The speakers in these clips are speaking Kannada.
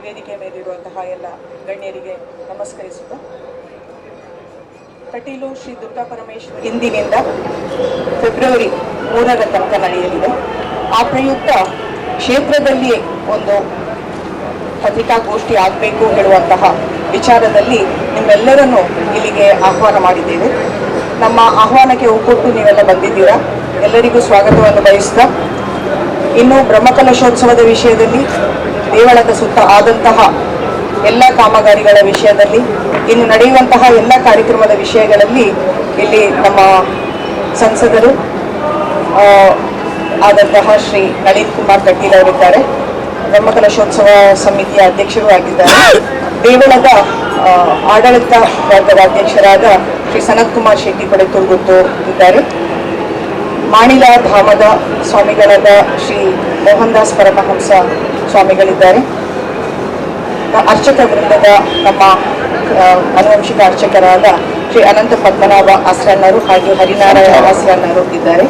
ವೇದಿಕೆ ಮೇಲಿರುವಂತಹ ಎಲ್ಲ ಗಣ್ಯರಿಗೆ ನಮಸ್ಕರಿಸುತ್ತಾ, ಕಟೀಲು ಶ್ರೀ ದುರ್ಗಾ ಪರಮೇಶ್ವರಿ ಇಂದಿನಿಂದ ಫೆಬ್ರವರಿ 3ರ ತನಕ ನಡೆಯಲಿದೆ. ಆ ಪ್ರಯುಕ್ತ ಕ್ಷೇತ್ರದಲ್ಲಿ ಒಂದು ಪತ್ರಿಕಾಗೋಷ್ಠಿ ಆಗಬೇಕು ಹೇಳುವಂತಹ ವಿಚಾರದಲ್ಲಿ ನಿಮ್ಮೆಲ್ಲರನ್ನು ಇಲ್ಲಿಗೆ ಆಹ್ವಾನ ಮಾಡಿದ್ದೇವೆ. ನಮ್ಮ ಆಹ್ವಾನಕ್ಕೆ ಒಗ್ಗಟ್ಟು ನೀವೆಲ್ಲ ಬಂದಿದ್ದೀರಾ. ಎಲ್ಲರಿಗೂ ಸ್ವಾಗತವನ್ನು ಬಯಸ್ತಾ, ಇನ್ನು ಬ್ರಹ್ಮಕಲಶೋತ್ಸವದ ವಿಷಯದಲ್ಲಿ, ದೇವಳದ ಸುತ್ತ ಆದಂತಹ ಎಲ್ಲ ಕಾಮಗಾರಿಗಳ ವಿಷಯದಲ್ಲಿ, ಇನ್ನು ನಡೆಯುವಂತಹ ಎಲ್ಲ ಕಾರ್ಯಕ್ರಮದ ವಿಷಯಗಳಲ್ಲಿ ಇಲ್ಲಿ ನಮ್ಮ ಸಂಸದರು ಆದಂತಹ ಶ್ರೀ ನಳಿನ್ ಕುಮಾರ್ ಕಟೀಲ್ ಅವರಿದ್ದಾರೆ. ಬ್ರಹ್ಮಕಲಶೋತ್ಸವ ಸಮಿತಿಯ ಅಧ್ಯಕ್ಷರು ಆಗಿದ್ದಾರೆ. ದೇವಳದ ಆಡಳಿತ ವರ್ಗದ ಅಧ್ಯಕ್ಷರಾದ ಶ್ರೀ ಸನತ್ ಕುಮಾರ್ ಶೆಟ್ಟಿ ಪಡೆತುರ್ಗುತ್ತು ಇದ್ದಾರೆ. ಮಾಣಿಲ ಧಾಮದ ಸ್ವಾಮಿಗಳಾದ ಶ್ರೀ ಮೋಹನ್ ದಾಸ್ ಪರಮಹಂಸ ಸ್ವಾಮಿಗಳಿದ್ದಾರೆ. ಅರ್ಚಕ ವೃಂದದ ನಮ್ಮ ಆನುವಂಶಿಕ ಅರ್ಚಕರಾದ ಶ್ರೀ ಅನಂತ ಪದ್ಮನಾಭ ಆಸ್ರನ್ನರು ಹಾಗೆ ಹರಿನಾರಾಯಣ ಆಸ್ರನ್ನರು ಇದ್ದಾರೆ.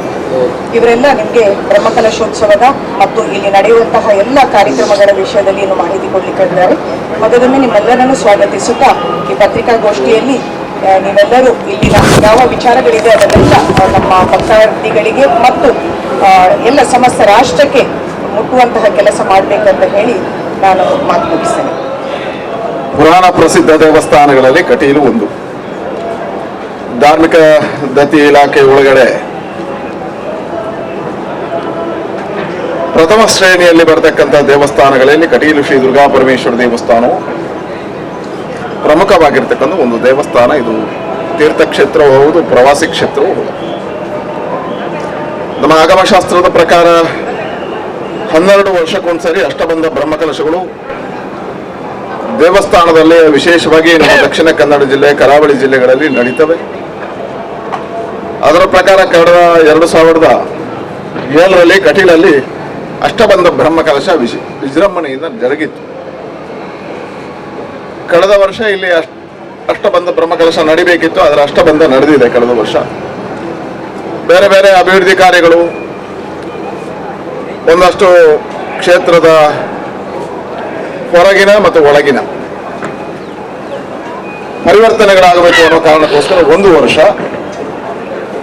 ಇವರೆಲ್ಲ ನಿಮಗೆ ಬ್ರಹ್ಮಕಲಶೋತ್ಸವದ ಮತ್ತು ಇಲ್ಲಿ ನಡೆಯುವಂತಹ ಎಲ್ಲ ಕಾರ್ಯಕ್ರಮಗಳ ವಿಷಯದಲ್ಲಿ ಇನ್ನು ಮಾಹಿತಿ ಕೊಡಲಿಕ್ಕಿದ್ದಾರೆ. ಮೊದಲೊಮ್ಮೆ ನಿಮ್ಮೆಲ್ಲರನ್ನು ಸ್ವಾಗತಿಸುತ್ತಾ, ಈ ಪತ್ರಿಕಾಗೋಷ್ಠಿಯಲ್ಲಿ ನೀವೆಲ್ಲರೂ ಇಲ್ಲಿನ ಯಾವ ವಿಚಾರಗಳಿದೆ ಅದನ್ನೆಲ್ಲ ನಮ್ಮ ಭಕ್ತಾರ್ಥಿಗಳಿಗೆ ಮತ್ತು ಎಲ್ಲ ಸಮಸ್ತ ರಾಷ್ಟ್ರಕ್ಕೆ ಮುಟ್ಟುವಂತಹ ಕೆಲಸ ಮಾಡಬೇಕಂತ ಹೇಳಿ ನಾನು ಮಾತು ಮುಗಿಸ್ತೇನೆ. ಪುರಾಣ ಪ್ರಸಿದ್ಧ ದೇವಸ್ಥಾನಗಳಲ್ಲಿ ಕಟೀಲು ಒಂದು. ಧಾರ್ಮಿಕ ದತ್ತಿ ಇಲಾಖೆ ಒಳಗಡೆ ಪ್ರಥಮ ಶ್ರೇಣಿಯಲ್ಲಿ ಬರತಕ್ಕಂಥ ದೇವಸ್ಥಾನಗಳಲ್ಲಿ ಕಟೀಲು ಶ್ರೀ ದುರ್ಗಾ ಪರಮೇಶ್ವರ ದೇವಸ್ಥಾನವು ಪ್ರಮುಖವಾಗಿರ್ತಕ್ಕಂಥ ಒಂದು ದೇವಸ್ಥಾನ. ಇದು ತೀರ್ಥಕ್ಷೇತ್ರವೂ ಹೌದು, ಪ್ರವಾಸಿ ಕ್ಷೇತ್ರವೂ ಹೌದು. ನಮ್ಮ ಆಗಮಶಾಸ್ತ್ರದ ಪ್ರಕಾರ 12 ವರ್ಷಕ್ಕೊಂದ್ಸರಿ ಅಷ್ಟಬಂಧ ಬ್ರಹ್ಮಕಲಶಗಳು ದೇವಸ್ಥಾನದಲ್ಲಿ, ವಿಶೇಷವಾಗಿ ನಮ್ಮ ದಕ್ಷಿಣ ಕನ್ನಡ ಜಿಲ್ಲೆ, ಕರಾವಳಿ ಜಿಲ್ಲೆಗಳಲ್ಲಿ ನಡೀತವೆ. ಅದರ ಪ್ರಕಾರ ಕಳೆದ 2007ರಲ್ಲಿ ಕಟೀಲಲ್ಲಿ ಅಷ್ಟಬಂಧ ಬ್ರಹ್ಮಕಲಶ ವಿಜೃಂಭಣೆಯಿಂದ ಜರುಗಿತ್ತು. ಕಳೆದ ವರ್ಷ ಇಲ್ಲಿ ಅಷ್ಟಬಂಧ ಬ್ರಹ್ಮಕಲಶ ನಡಿಬೇಕಿತ್ತು, ಅದರ ಅಷ್ಟಬಂಧ ನಡೆದಿದೆ ಕಳೆದ ವರ್ಷ. ಬೇರೆ ಬೇರೆ ಅಭಿವೃದ್ಧಿ ಕಾರ್ಯಗಳು, ಒಂದಷ್ಟು ಕ್ಷೇತ್ರದ ಹೊರಗಿನ ಮತ್ತು ಒಳಗಿನ ಪರಿವರ್ತನೆಗಳಾಗಬೇಕು ಅನ್ನೋ ಕಾರಣಕ್ಕೋಸ್ಕರ 1 ವರ್ಷ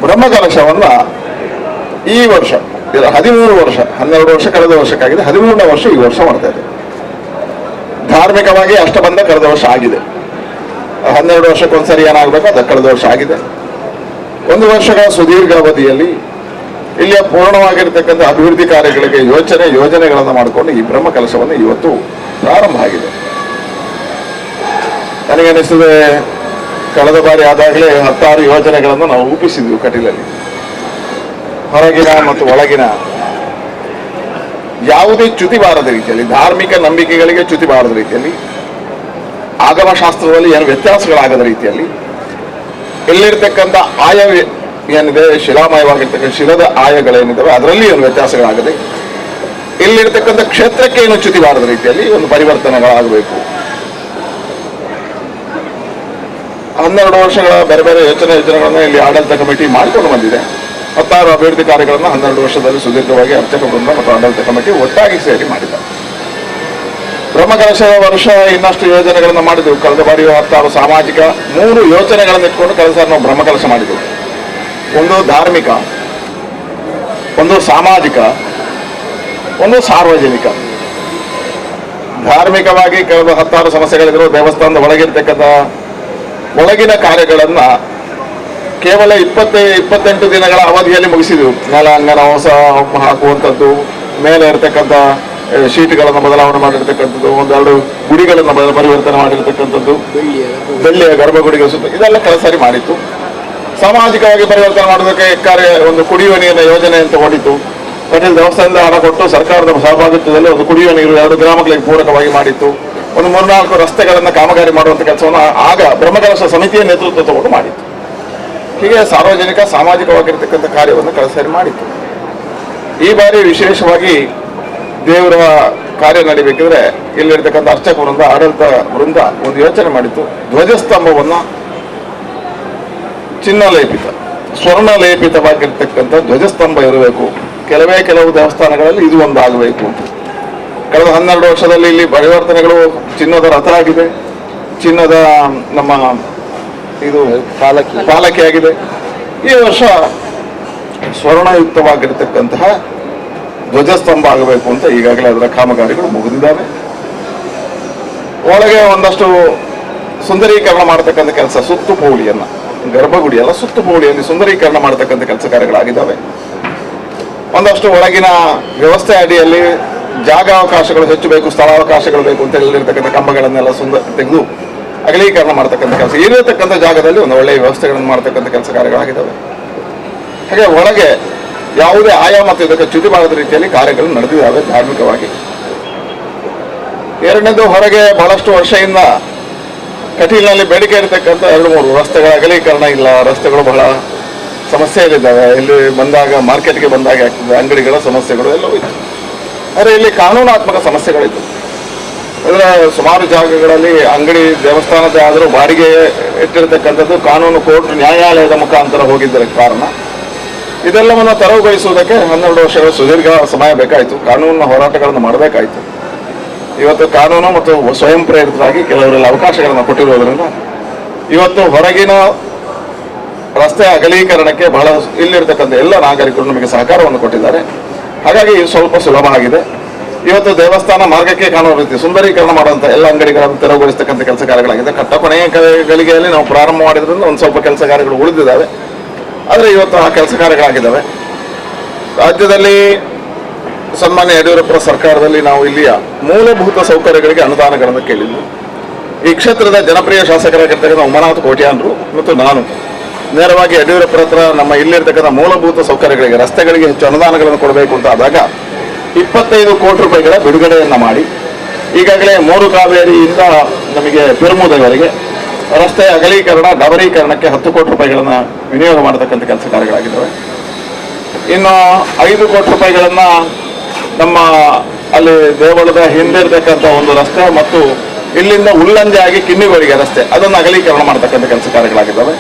ಬ್ರಹ್ಮಕಲಶವನ್ನ ಈ ವರ್ಷ 13 ವರ್ಷ, 12 ವರ್ಷ ಕಳೆದ ವರ್ಷಕ್ಕಾಗಿದೆ, 13ನೇ ವರ್ಷ ಈ ವರ್ಷ ಮಾಡ್ತಾ ಇದೆ. ಧಾರ್ಮಿಕವಾಗಿ ಅಷ್ಟಬಂಧ ಕಳೆದ ವರ್ಷ ಆಗಿದೆ. 12 ವರ್ಷಕ್ಕೊಂದ್ಸರಿ ಏನಾಗಬೇಕು ಅದು ಕಳೆದ ವರ್ಷ ಆಗಿದೆ. 1 ವರ್ಷಗಳ ಸುದೀರ್ಘ ಅವಧಿಯಲ್ಲಿ ಇಲ್ಲಿಯ ಪೂರ್ಣವಾಗಿರ್ತಕ್ಕಂಥ ಅಭಿವೃದ್ಧಿ ಕಾರ್ಯಗಳಿಗೆ ಯೋಜನೆಗಳನ್ನು ಮಾಡಿಕೊಂಡು ಈ ಬ್ರಹ್ಮಕಲಶವನ್ನು ಇವತ್ತು ಪ್ರಾರಂಭ ಆಗಿದೆ. ನನಗನ್ನಿಸ್ತದೆ, ಕಳೆದ ಬಾರಿ ಆದಾಗಲೇ 16 ಯೋಜನೆಗಳನ್ನು ನಾವು ರೂಪಿಸಿದ್ವಿ ಕಟೀಲಲ್ಲಿ. ಹೊರಗಿನ ಮತ್ತು ಒಳಗಿನ ಯಾವುದೇ ಚ್ಯುತಿ ಬಾರದ ರೀತಿಯಲ್ಲಿ, ಧಾರ್ಮಿಕ ನಂಬಿಕೆಗಳಿಗೆ ಚ್ಯುತಿ ಬಾರದ ರೀತಿಯಲ್ಲಿ, ಆಗಮಶಾಸ್ತ್ರದಲ್ಲಿ ಏನು ವ್ಯತ್ಯಾಸಗಳಾಗದ ರೀತಿಯಲ್ಲಿ, ಇಲ್ಲಿರ್ತಕ್ಕಂಥ ಆಯ ಏನಿದೆ, ಶಿಲಾಮಯವಾಗಿರ್ತಕ್ಕಂಥ ಶಿಲದ ಆಯಗಳೇನಿದ್ದಾವೆ ಅದರಲ್ಲಿ ಏನು ವ್ಯತ್ಯಾಸಗಳಾಗದೆ, ಇಲ್ಲಿರ್ತಕ್ಕಂಥ ಕ್ಷೇತ್ರಕ್ಕೆ ಏನು ಚ್ಯುತಿ ಬಾರದ ರೀತಿಯಲ್ಲಿ ಒಂದು ಪರಿವರ್ತನೆಗಳಾಗಬೇಕು. 12 ವರ್ಷಗಳ ಬೇರೆ ಬೇರೆ ಯೋಜನೆಗಳನ್ನು ಇಲ್ಲಿ ಆಡಳಿತ ಕಮಿಟಿ ಮಾಡಿಕೊಂಡು ಬಂದಿದೆ. 16 ಅಭಿವೃದ್ಧಿ ಕಾರ್ಯಗಳನ್ನು 12 ವರ್ಷದಲ್ಲಿ ಸುದೀರ್ಘವಾಗಿ ಅರ್ಚಕ ವೃಂದ ಮತ್ತು ಆಡಳಿತ ಕಮಿಟಿ ಒಟ್ಟಾಗಿ ಸೇರಿ ಮಾಡಿದ್ದಾರೆ. ಬ್ರಹ್ಮಕಲಶ ವರ್ಷ ಇನ್ನಷ್ಟು ಯೋಜನೆಗಳನ್ನು ಮಾಡಿದೆವು. ಕಳೆದ ಬಾರಿ 16 ಸಾಮಾಜಿಕ 3 ಯೋಜನೆಗಳನ್ನು ಇಟ್ಕೊಂಡು ಕೆಲಸ ನಾವು ಬ್ರಹ್ಮಕಲಶ ಮಾಡಿದೆವು. ಒಂದು ಧಾರ್ಮಿಕ, ಒಂದು ಸಾಮಾಜಿಕ, ಒಂದು ಸಾರ್ವಜನಿಕ. ಧಾರ್ಮಿಕವಾಗಿ ಕೆಲವು 16 ಸಮಸ್ಯೆಗಳಿದ್ರು. ದೇವಸ್ಥಾನದ ಒಳಗಿರ್ತಕ್ಕಂಥ ಒಳಗಿನ ಕಾರ್ಯಗಳನ್ನ ಕೇವಲ 28 ದಿನಗಳ ಅವಧಿಯಲ್ಲಿ ಮುಗಿಸಿದ್ವು. ನೆಲ ಅಂಗನ ಹೊಸ ಹಾಕುವಂಥದ್ದು, ಮೇಲೆ ಇರತಕ್ಕಂಥ ಶೀಟ್ಗಳನ್ನು ಬದಲಾವಣೆ ಮಾಡಿರ್ತಕ್ಕಂಥದ್ದು, 1-2 ಗುಡಿಗಳನ್ನು ಪರಿವರ್ತನೆ ಮಾಡಿರ್ತಕ್ಕಂಥದ್ದು, ಬೆಳ್ಳಿಯ ಗರ್ಭಗುಡಿಗೆ ಸುತ್ತ ಇದೆಲ್ಲ ಕೆಲಸರಿ ಮಾಡಿತ್ತು. ಸಾಮಾಜಿಕವಾಗಿ ಪರಿವರ್ತನೆ ಮಾಡೋದಕ್ಕೆ ಒಂದು ಕುಡಿಯುವ ನೀರಿನ ಯೋಜನೆ ಅಂತ ಹೊಡಿತು. ಕಟೀಲ್ ದೇವಸ್ಥಾನದಿಂದ ಹಣ ಕೊಟ್ಟು ಸರ್ಕಾರದ ಸಹಭಾಗಿತ್ವದಲ್ಲಿ ಒಂದು ಕುಡಿಯುವ ನೀರು 2 ಗ್ರಾಮಗಳಿಗೆ ಪೂರಕವಾಗಿ ಮಾಡಿತ್ತು. ಒಂದು 3-4 ರಸ್ತೆಗಳನ್ನು ಕಾಮಗಾರಿ ಮಾಡುವಂಥ ಕೆಲಸವನ್ನು ಆಗ ಬ್ರಹ್ಮಕಲಶ ಸಮಿತಿಯ ನೇತೃತ್ವ ತಗೊಂಡು ಮಾಡಿತ್ತು. ಹೀಗೆ ಸಾರ್ವಜನಿಕ ಸಾಮಾಜಿಕವಾಗಿರ್ತಕ್ಕಂಥ ಕಾರ್ಯವನ್ನು ಕಳಸರಿ ಮಾಡಿತ್ತು. ಈ ಬಾರಿ ವಿಶೇಷವಾಗಿ ದೇವರ ಕಾರ್ಯ ನಡಿಬೇಕಿದ್ರೆ ಇಲ್ಲಿರ್ತಕ್ಕಂಥ ಅರ್ಚಕ ವೃಂದ, ಆಡಳಿತ ವೃಂದ ಒಂದು ಯೋಚನೆ ಮಾಡಿತ್ತು. ಧ್ವಜಸ್ತಂಭವನ್ನು ಚಿನ್ನಲೇಪಿತ, ಸ್ವರ್ಣಲೇಪಿತವಾಗಿರ್ತಕ್ಕಂಥ ಧ್ವಜಸ್ತಂಭ ಇರಬೇಕು. ಕೆಲವು ದೇವಸ್ಥಾನಗಳಲ್ಲಿ ಇದು ಒಂದು ಆಗಬೇಕು ಅಂತ ಕಳೆದ 12 ವರ್ಷದಲ್ಲಿ ಇಲ್ಲಿ ಪರಿವರ್ತನೆಗಳು ಚಿನ್ನದ ರಥ ಆಗಿದೆ, ಚಿನ್ನದ ನಮ್ಮ ಇದು ಪಾಲಕಿ ಆಗಿದೆ. ಈ ವರ್ಷ ಸ್ವರ್ಣಯುಕ್ತವಾಗಿರತಕ್ಕಂತಹ ಧ್ವಜಸ್ತಂಭ ಆಗಬೇಕು ಅಂತ ಈಗಾಗಲೇ ಅದರ ಕಾಮಗಾರಿಗಳು ಮುಗಿದಿದ್ದಾವೆ. ಒಳಗೆ ಒಂದಷ್ಟು ಸುಂದರೀಕರಣ ಮಾಡತಕ್ಕಂಥ ಕೆಲಸ, ಸುತ್ತು ಪೌಳಿಯನ್ನ, ಗರ್ಭಗುಡಿಯಲ್ಲ ಸುತ್ತು ಪೌಳಿಯಲ್ಲಿ ಸುಂದರೀಕರಣ ಮಾಡತಕ್ಕಂಥ ಕೆಲಸ ಕಾರ್ಯಗಳಾಗಿದ್ದಾವೆ. ಒಂದಷ್ಟು ಒಳಗಿನ ವ್ಯವಸ್ಥೆ ಅಡಿಯಲ್ಲಿ ಜಾಗಾವಕಾಶಗಳು ಹೆಚ್ಚು ಬೇಕು, ಸ್ಥಳಾವಕಾಶಗಳು ಬೇಕು ಅಂತ ಹೇಳಿರ್ತಕ್ಕಂಥ ಕಂಬಗಳನ್ನೆಲ್ಲ ತೆಗೆದು ಅಗಲೀಕರಣ ಮಾಡತಕ್ಕಂಥ ಕೆಲಸ, ಇರತಕ್ಕಂಥ ಜಾಗದಲ್ಲಿ ಒಂದು ಒಳ್ಳೆಯ ವ್ಯವಸ್ಥೆಗಳನ್ನು ಮಾಡತಕ್ಕಂಥ ಕೆಲಸ ಕಾರ್ಯಗಳಾಗಿದ್ದಾವೆ. ಹಾಗೆ ಒಳಗೆ ಯಾವುದೇ ಆಯಾಮ ಮತ್ತು ಇದಕ್ಕೆ ಚ್ಯುತಿ ಬಾರದ ರೀತಿಯಲ್ಲಿ ಕಾರ್ಯಗಳು ನಡೆದಿದ್ದಾವೆ ಧಾರ್ಮಿಕವಾಗಿ. ಎರಡನೇದು, ಹೊರಗೆ ಬಹಳಷ್ಟು ವರ್ಷದಿಂದ ಕಟೀಲಿನಲ್ಲಿ ಬೇಡಿಕೆ ಇರತಕ್ಕಂಥ 2-3 ರಸ್ತೆಗಳ ಅಗಲೀಕರಣ ಇಲ್ಲ, ರಸ್ತೆಗಳು ಬಹಳ ಸಮಸ್ಯೆಗಳಿದ್ದಾವೆ. ಇಲ್ಲಿ ಬಂದಾಗ ಮಾರ್ಕೆಟ್ಗೆ ಬಂದಾಗ ಆಗ್ತದೆ, ಅಂಗಡಿಗಳ ಸಮಸ್ಯೆಗಳು ಎಲ್ಲವೂ ಇತ್ತು. ಆದರೆ ಇಲ್ಲಿ ಕಾನೂನಾತ್ಮಕ ಸಮಸ್ಯೆಗಳಿತ್ತು. ಅಂದರೆ ಸುಮಾರು ಜಾಗಗಳಲ್ಲಿ ಅಂಗಡಿ ದೇವಸ್ಥಾನದ ಆದರೂ ಬಾಡಿಗೆ ಇಟ್ಟಿರತಕ್ಕಂಥದ್ದು ಕಾನೂನು ಕೋರ್ಟ್ ನ್ಯಾಯಾಲಯದ ಮುಖಾಂತರ ಹೋಗಿದ್ದರ ಕಾರಣ ಇದೆಲ್ಲವನ್ನು ತೆರವುಗೊಳಿಸುವುದಕ್ಕೆ 12 ವರ್ಷಗಳ ಸುದೀರ್ಘ ಸಮಯ ಬೇಕಾಯಿತು. ಕಾನೂನಿನ ಹೋರಾಟಗಳನ್ನು ಮಾಡಬೇಕಾಯಿತು. ಇವತ್ತು ಕಾನೂನು ಮತ್ತು ಸ್ವಯಂ ಪ್ರೇರಿತರಾಗಿ ಕೆಲವರೆಲ್ಲ ಅವಕಾಶಗಳನ್ನು ಕೊಟ್ಟಿರುವುದರಿಂದ ಇವತ್ತು ಹೊರಗಿನ ರಸ್ತೆ ಅಗಲೀಕರಣಕ್ಕೆ ಬಹಳ ಇಲ್ಲಿರ್ತಕ್ಕಂಥ ಎಲ್ಲ ನಾಗರಿಕರು ನಮಗೆ ಸಹಕಾರವನ್ನು ಕೊಟ್ಟಿದ್ದಾರೆ. ಹಾಗಾಗಿ ಸ್ವಲ್ಪ ಸುಲಭ ಆಗಿದೆ. ಇವತ್ತು ದೇವಸ್ಥಾನ ಮಾರ್ಗಕ್ಕೆ ಕಾಣುವ ರೀತಿ ಸುಂದರೀಕರಣ ಮಾಡುವಂಥ ಎಲ್ಲ ಅಂಗಡಿಗಳನ್ನು ತೆರವುಗೊಳಿಸ್ತಕ್ಕಂಥ ಕೆಲಸ ಕಾರ್ಯಗಳಾಗಿದೆ. ಕೊನೆಯ ಗಳಿಗೆಯಲ್ಲಿ ನಾವು ಪ್ರಾರಂಭ ಮಾಡಿದ್ರಿಂದ ಒಂದು ಸ್ವಲ್ಪ ಕೆಲಸ ಕಾರ್ಯಗಳು ಉಳಿದಿದ್ದಾವೆ. ಆದರೆ ಇವತ್ತು ಆ ಕೆಲಸ ಕಾರ್ಯಗಳಾಗಿದ್ದಾವೆ. ರಾಜ್ಯದಲ್ಲಿ ಸನ್ಮಾನ್ಯ ಯಡಿಯೂರಪ್ಪರ ಸರ್ಕಾರದಲ್ಲಿ ನಾವು ಇಲ್ಲಿಯ ಮೂಲಭೂತ ಸೌಕರ್ಯಗಳಿಗೆ ಅನುದಾನಗಳನ್ನು ಕೇಳಿದ್ವಿ. ಈ ಕ್ಷೇತ್ರದ ಜನಪ್ರಿಯ ಶಾಸಕರಾಗಿರ್ತಕ್ಕಂಥ ಉಮಾನಾಥ್ ಕೋಟ್ಯಾನ್ರು ಮತ್ತು ನಾನು ನೇರವಾಗಿ ಯಡಿಯೂರಪ್ಪರ ಹತ್ರ ನಮ್ಮ ಇಲ್ಲಿರ್ತಕ್ಕಂಥ ಮೂಲಭೂತ ಸೌಕರ್ಯಗಳಿಗೆ, ರಸ್ತೆಗಳಿಗೆ ಹೆಚ್ಚು ಅನುದಾನಗಳನ್ನು ಕೊಡಬೇಕು ಅಂತ ಆದಾಗ 25 ಕೋಟಿ ರೂಪಾಯಿಗಳ ಬಿಡುಗಡೆಯನ್ನು ಮಾಡಿ ಈಗಾಗಲೇ 3 ಕಾವೇರಿಯಿಂದ ನಮಗೆ ಪೆರುಮುದವರೆಗೆ ರಸ್ತೆ ಅಗಲೀಕರಣ, ಡಬರೀಕರಣಕ್ಕೆ 10 ಕೋಟಿ ರೂಪಾಯಿಗಳನ್ನು ವಿನಿಯೋಗ ಮಾಡತಕ್ಕಂಥ ಕೆಲಸ ಕಾರ್ಯಗಳಾಗಿದ್ದಾವೆ. ಇನ್ನು 5 ಕೋಟಿ ರೂಪಾಯಿಗಳನ್ನು ನಮ್ಮ ಅಲ್ಲಿ ದೇವಳದ ಹಿಂದೆ ಇರತಕ್ಕಂಥ ಒಂದು ರಸ್ತೆ ಮತ್ತು ಇಲ್ಲಿಂದ ಉಲ್ಲಂಜೆ ಆಗಿ ಕಿನ್ನಿಗೋಳಿಗೆ ರಸ್ತೆ, ಅದನ್ನು ಅಗಲೀಕರಣ ಮಾಡತಕ್ಕಂಥ ಕೆಲಸ ಕಾರ್ಯಗಳಾಗಿದ್ದಾವೆ.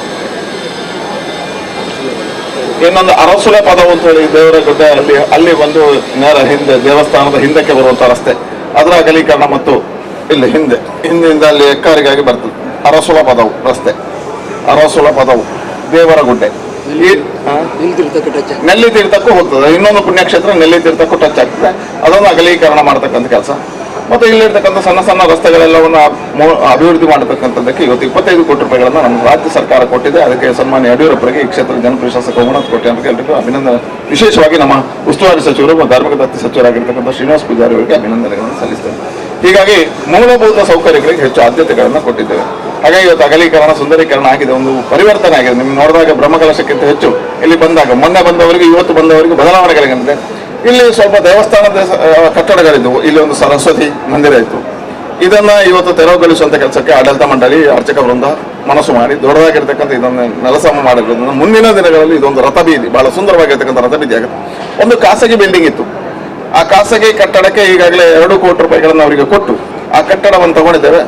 ಇನ್ನೊಂದು ಅರಸುಲ ಪದವು ಅಂತ ಹೇಳಿ ದೇವರ ಗುಡ್ಡೆ ಅಲ್ಲಿ ಒಂದು ನೇರ ಹಿಂದೆ ದೇವಸ್ಥಾನದ ಹಿಂದಕ್ಕೆ ಬರುವಂಥ ರಸ್ತೆ, ಅದರ ಅಗಲೀಕರಣ ಮತ್ತು ಇಲ್ಲಿ ಹಿಂದಿಂದ ಅಲ್ಲಿ ಎಕ್ಕಾರಿಗಾಗಿ ಬರ್ತದೆ. ಅರಸುಲ ಪದವು ರಸ್ತೆ, ಅರಸುಲ ಪದವು ದೇವರ ಗುಡ್ಡೆ ನೆಲ್ಲಿ ತೀರ್ಥಕ್ಕೂ ಹೋಗ್ತದೆ. ಇನ್ನೊಂದು ಪುಣ್ಯಕ್ಷೇತ್ರ ನೆಲ್ಲಿ ತೀರ್ಥಕ್ಕೂ ಟಚ್ ಆಗ್ತದೆ. ಅದನ್ನು ಅಗಲೀಕರಣ ಮಾಡತಕ್ಕಂಥ ಕೆಲಸ ಮತ್ತು ಇಲ್ಲಿರ್ತಕ್ಕಂಥ ಸಣ್ಣ ಸಣ್ಣ ರಸ್ತೆಗಳೆಲ್ಲವನ್ನು ಅಭಿವೃದ್ಧಿ ಮಾಡತಕ್ಕಂಥದ್ದಕ್ಕೆ ಇವತ್ತು 25 ಕೋಟಿ ರೂಪಾಯಿಗಳನ್ನು ನಮ್ಮ ರಾಜ್ಯ ಸರ್ಕಾರ ಕೊಟ್ಟಿದೆ. ಅದಕ್ಕೆ ಸನ್ಮಾನ್ಯ ಯಡಿಯೂರಪ್ಪರಿಗೆ ಈ ಕ್ಷೇತ್ರದ ಜನಪ್ರಿಯ ಶಾಸಕ ಉಮಾನಾಥ್ ಕೋಟ್ಯಾನ್ರಿಗೆ ಎಲ್ಲರಿಗೂ ಅಭಿನಂದನೆ. ವಿಶೇಷವಾಗಿ ನಮ್ಮ ಉಸ್ತುವಾರಿ ಸಚಿವರು ಮತ್ತು ಧಾರ್ಮಿಕ ದತ್ತಿ ಸಚಿವರಾಗಿರ್ತಕ್ಕಂಥ ಶ್ರೀನಿವಾಸ ಪೂಜಾರಿ ಅವರಿಗೆ ಅಭಿನಂದನೆಗಳನ್ನು ಸಲ್ಲಿಸ್ತೇನೆ. ಹೀಗಾಗಿ ಮೂಲಭೂತ ಸೌಕರ್ಯಗಳಿಗೆ ಹೆಚ್ಚು ಆದ್ಯತೆಗಳನ್ನು ಕೊಟ್ಟಿದ್ದೇವೆ. ಹಾಗಾಗಿ ಇವತ್ತು ಅಗಲೀಕರಣ, ಸುಂದರೀಕರಣ ಆಗಿದೆ, ಒಂದು ಪರಿವರ್ತನೆ ಆಗಿದೆ. ನಿಮ್ಗೆ ನೋಡಿದಾಗ ಬ್ರಹ್ಮಕಲಶಕ್ಕಿಂತ ಹೆಚ್ಚು ಇಲ್ಲಿ ಬಂದಾಗ ಮೊನ್ನೆ ಬಂದವರಿಗೆ ಇವತ್ತು ಬಂದವರಿಗೆ ಬದಲಾವಣೆಗಳಿದೆ. ಇಲ್ಲಿ ಸ್ವಲ್ಪ ದೇವಸ್ಥಾನದ ಕಟ್ಟಡಗಳಿದ್ದವು. ಇಲ್ಲಿ ಒಂದು ಸರಸ್ವತಿ ಮಂದಿರ ಇತ್ತು. ಇದನ್ನ ಇವತ್ತು ತೆರವುಗೊಳಿಸುವಂತ ಕೆಲಸಕ್ಕೆ ಆಡಳಿತ ಮಂಡಳಿ, ಅರ್ಚಕ ವೃಂದ ಮನಸ್ಸು ಮಾಡಿ ದೊಡ್ಡದಾಗಿರ್ತಕ್ಕಂಥ ಇದನ್ನು ನೆಲಸಮ ಮಾಡಿರೋದ್ರಿಂದ ಮುಂದಿನ ದಿನಗಳಲ್ಲಿ ಇದೊಂದು ರಥಬೀದಿ, ಬಹಳ ಸುಂದರವಾಗಿರ್ತಕ್ಕಂಥ ರಥಬೀದಿ ಆಗುತ್ತೆ. ಒಂದು ಖಾಸಗಿ ಬಿಲ್ಡಿಂಗ್ ಇತ್ತು. ಆ ಖಾಸಗಿ ಕಟ್ಟಡಕ್ಕೆ ಈಗಾಗಲೇ 2 ಕೋಟಿ ರೂಪಾಯಿಗಳನ್ನು ಅವರಿಗೆ ಕೊಟ್ಟು ಆ ಕಟ್ಟಡವನ್ನು ತಗೊಂಡಿದ್ದೇವೆ.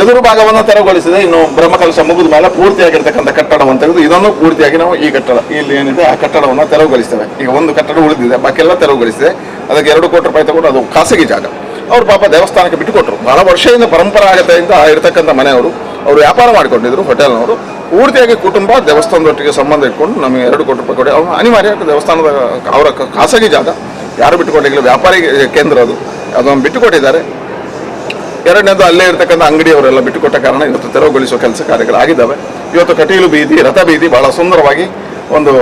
ಎದುರು ಭಾಗವನ್ನು ತೆರವುಗೊಳಿಸಿದೆ. ಇನ್ನು ಬ್ರಹ್ಮಕಲಶ ಮುಗಿದ ಮೇಲೆ ಪೂರ್ತಿಯಾಗಿರ್ತಕ್ಕಂಥ ಕಟ್ಟಡವನ್ನು ತೆಗೆದು ಇದನ್ನು ಪೂರ್ತಿಯಾಗಿ ನಾವು ಈ ಕಟ್ಟಡ ಇಲ್ಲಿ ಏನಿದೆ ಆ ಕಟ್ಟಡವನ್ನು ತೆರವುಗೊಳಿಸ್ತೇವೆ. ಈಗ ಒಂದು ಕಟ್ಟಡ ಉಳಿದಿದೆ, ಬಾಕಿ ಎಲ್ಲ ತೆರವುಗೊಳಿಸಿದೆ. ಅದಕ್ಕೆ 2 ಕೋಟಿ ರೂಪಾಯಿ ತಗೊಂಡು ಅದು ಖಾಸಗಿ ಜಾಗ. ಅವ್ರು ಪಾಪ ದೇವಸ್ಥಾನಕ್ಕೆ ಬಿಟ್ಟುಕೊಟ್ರು. ಬಹಳ ವರ್ಷದಿಂದ ಪರಂಪರಾಗತೆಯಿಂದ ಇರ್ತಕ್ಕಂಥ ಮನೆಯವರು, ಅವರು ವ್ಯಾಪಾರ ಮಾಡಿಕೊಂಡಿದ್ರು, ಹೋಟೆಲ್ನವರು. ಪೂರ್ತಿಯಾಗಿ ಕುಟುಂಬ ದೇವಸ್ಥಾನದೊಟ್ಟಿಗೆ ಸಂಬಂಧ ಇಟ್ಕೊಂಡು ನಮಗೆ 2 ಕೋಟಿ ರೂಪಾಯಿ ಕೊಡಿ. ಅವ್ರು ಅನಿವಾರ್ಯ, ದೇವಸ್ಥಾನದ ಅವರ ಖಾಸಗಿ ಜಾಗ, ಯಾರು ಬಿಟ್ಟುಕೊಟ್ಟಿಲ್ಲ, ವ್ಯಾಪಾರಿ ಕೇಂದ್ರ ಅದು, ಅದನ್ನು ಬಿಟ್ಟುಕೊಟ್ಟಿದ್ದಾರೆ. ಎರಡನೇದು ಅಲ್ಲೇ ಇರ್ತಕ್ಕಂಥ ಅಂಗಡಿಯವರೆಲ್ಲ ಬಿಟ್ಟುಕೊಟ್ಟ ಕಾರಣ ಇವತ್ತು ತೆರವುಗೊಳಿಸುವ ಕೆಲಸ ಕಾರ್ಯಗಳಾಗಿದ್ದಾವೆ. ಇವತ್ತು ಕಟೀಲು ಬೀದಿ, ರಥ ಬೀದಿ ಬಹಳ ಸುಂದರವಾಗಿ ಒಂದು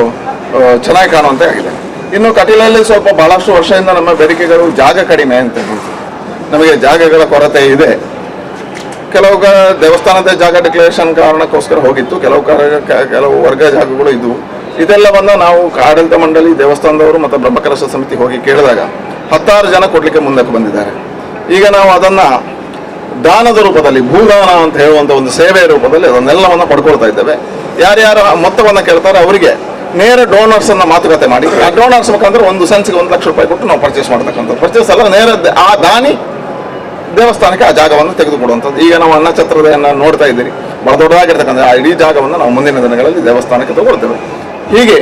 ಚೆನ್ನಾಗಿ ಕಾಣುವಂತೆ ಆಗಿದೆ. ಇನ್ನು ಕಟೀಲಲ್ಲಿ ಸ್ವಲ್ಪ ಬಹಳಷ್ಟು ವರ್ಷದಿಂದ ನಮ್ಮ ಬೇಡಿಕೆಗಳು ಜಾಗ ಕಡಿಮೆ ಅಂತ ಹೇಳ್ತೀವಿ. ನಮಗೆ ಜಾಗಗಳ ಕೊರತೆ ಇದೆ. ಕೆಲವು ದೇವಸ್ಥಾನದ ಜಾಗ ಡಿಕ್ಲರೇಷನ್ ಕಾರಣಕ್ಕೋಸ್ಕರ ಹೋಗಿತ್ತು, ಕೆಲವು ವರ್ಗ ಜಾಗಗಳು ಇದ್ವು. ಇದೆಲ್ಲವನ್ನು ನಾವು ಆಡಳಿತ ಮಂಡಳಿ, ದೇವಸ್ಥಾನದವರು ಮತ್ತು ಬ್ರಹ್ಮಕಲಶ ಸಮಿತಿ ಹೋಗಿ ಕೇಳಿದಾಗ 16 ಜನ ಕೊಡಲಿಕ್ಕೆ ಮುಂದಕ್ಕೆ ಬಂದಿದ್ದಾರೆ. ಈಗ ನಾವು ಅದನ್ನು ದಾನದ ರೂಪದಲ್ಲಿ, ಭೂದಾನ ಅಂತ ಹೇಳುವಂಥ ಒಂದು ಸೇವೆಯ ರೂಪದಲ್ಲಿ ಅದನ್ನೆಲ್ಲವನ್ನು ಪಡ್ಕೊಳ್ತಾ ಇದ್ದೇವೆ. ಯಾರ್ಯಾರು ಮೊತ್ತವನ್ನು ಕೇಳ್ತಾರೆ ಅವರಿಗೆ ನೇರ ಡೋನರ್ಸ್ ಅನ್ನ ಮಾತುಕತೆ ಮಾಡಿ, ಆ ಡೋನರ್ಸ್ ಮುಖಾಂತರ ಒಂದು ಸೆನ್ಸ್ಗೆ 1 ಲಕ್ಷ ರೂಪಾಯಿ ಕೊಟ್ಟು ನಾವು ಪರ್ಚೇಸ್ ಮಾಡ್ತಕ್ಕಂಥದ್ದು. ಪರ್ಚೇಸ್ ಅಲ್ಲ, ನೇರ ಆ ದಾನಿ ದೇವಸ್ಥಾನಕ್ಕೆ ಆ ಜಾಗವನ್ನು ತೆಗೆದುಕೊಡುವಂಥದ್ದು. ಈಗ ನಾವು ಅನ್ನಛತ್ರವನ್ನು ನೋಡ್ತಾ ಇದ್ದೀರಿ, ಬಹಳ ದೊಡ್ಡದಾಗಿರ್ತಕ್ಕಂಥ ಆ ಇಡೀ ಜಾಗವನ್ನು ನಾವು ಮುಂದಿನ ದಿನಗಳಲ್ಲಿ ದೇವಸ್ಥಾನಕ್ಕೆ ತಗೊಳ್ತೇವೆ. ಹೀಗೆ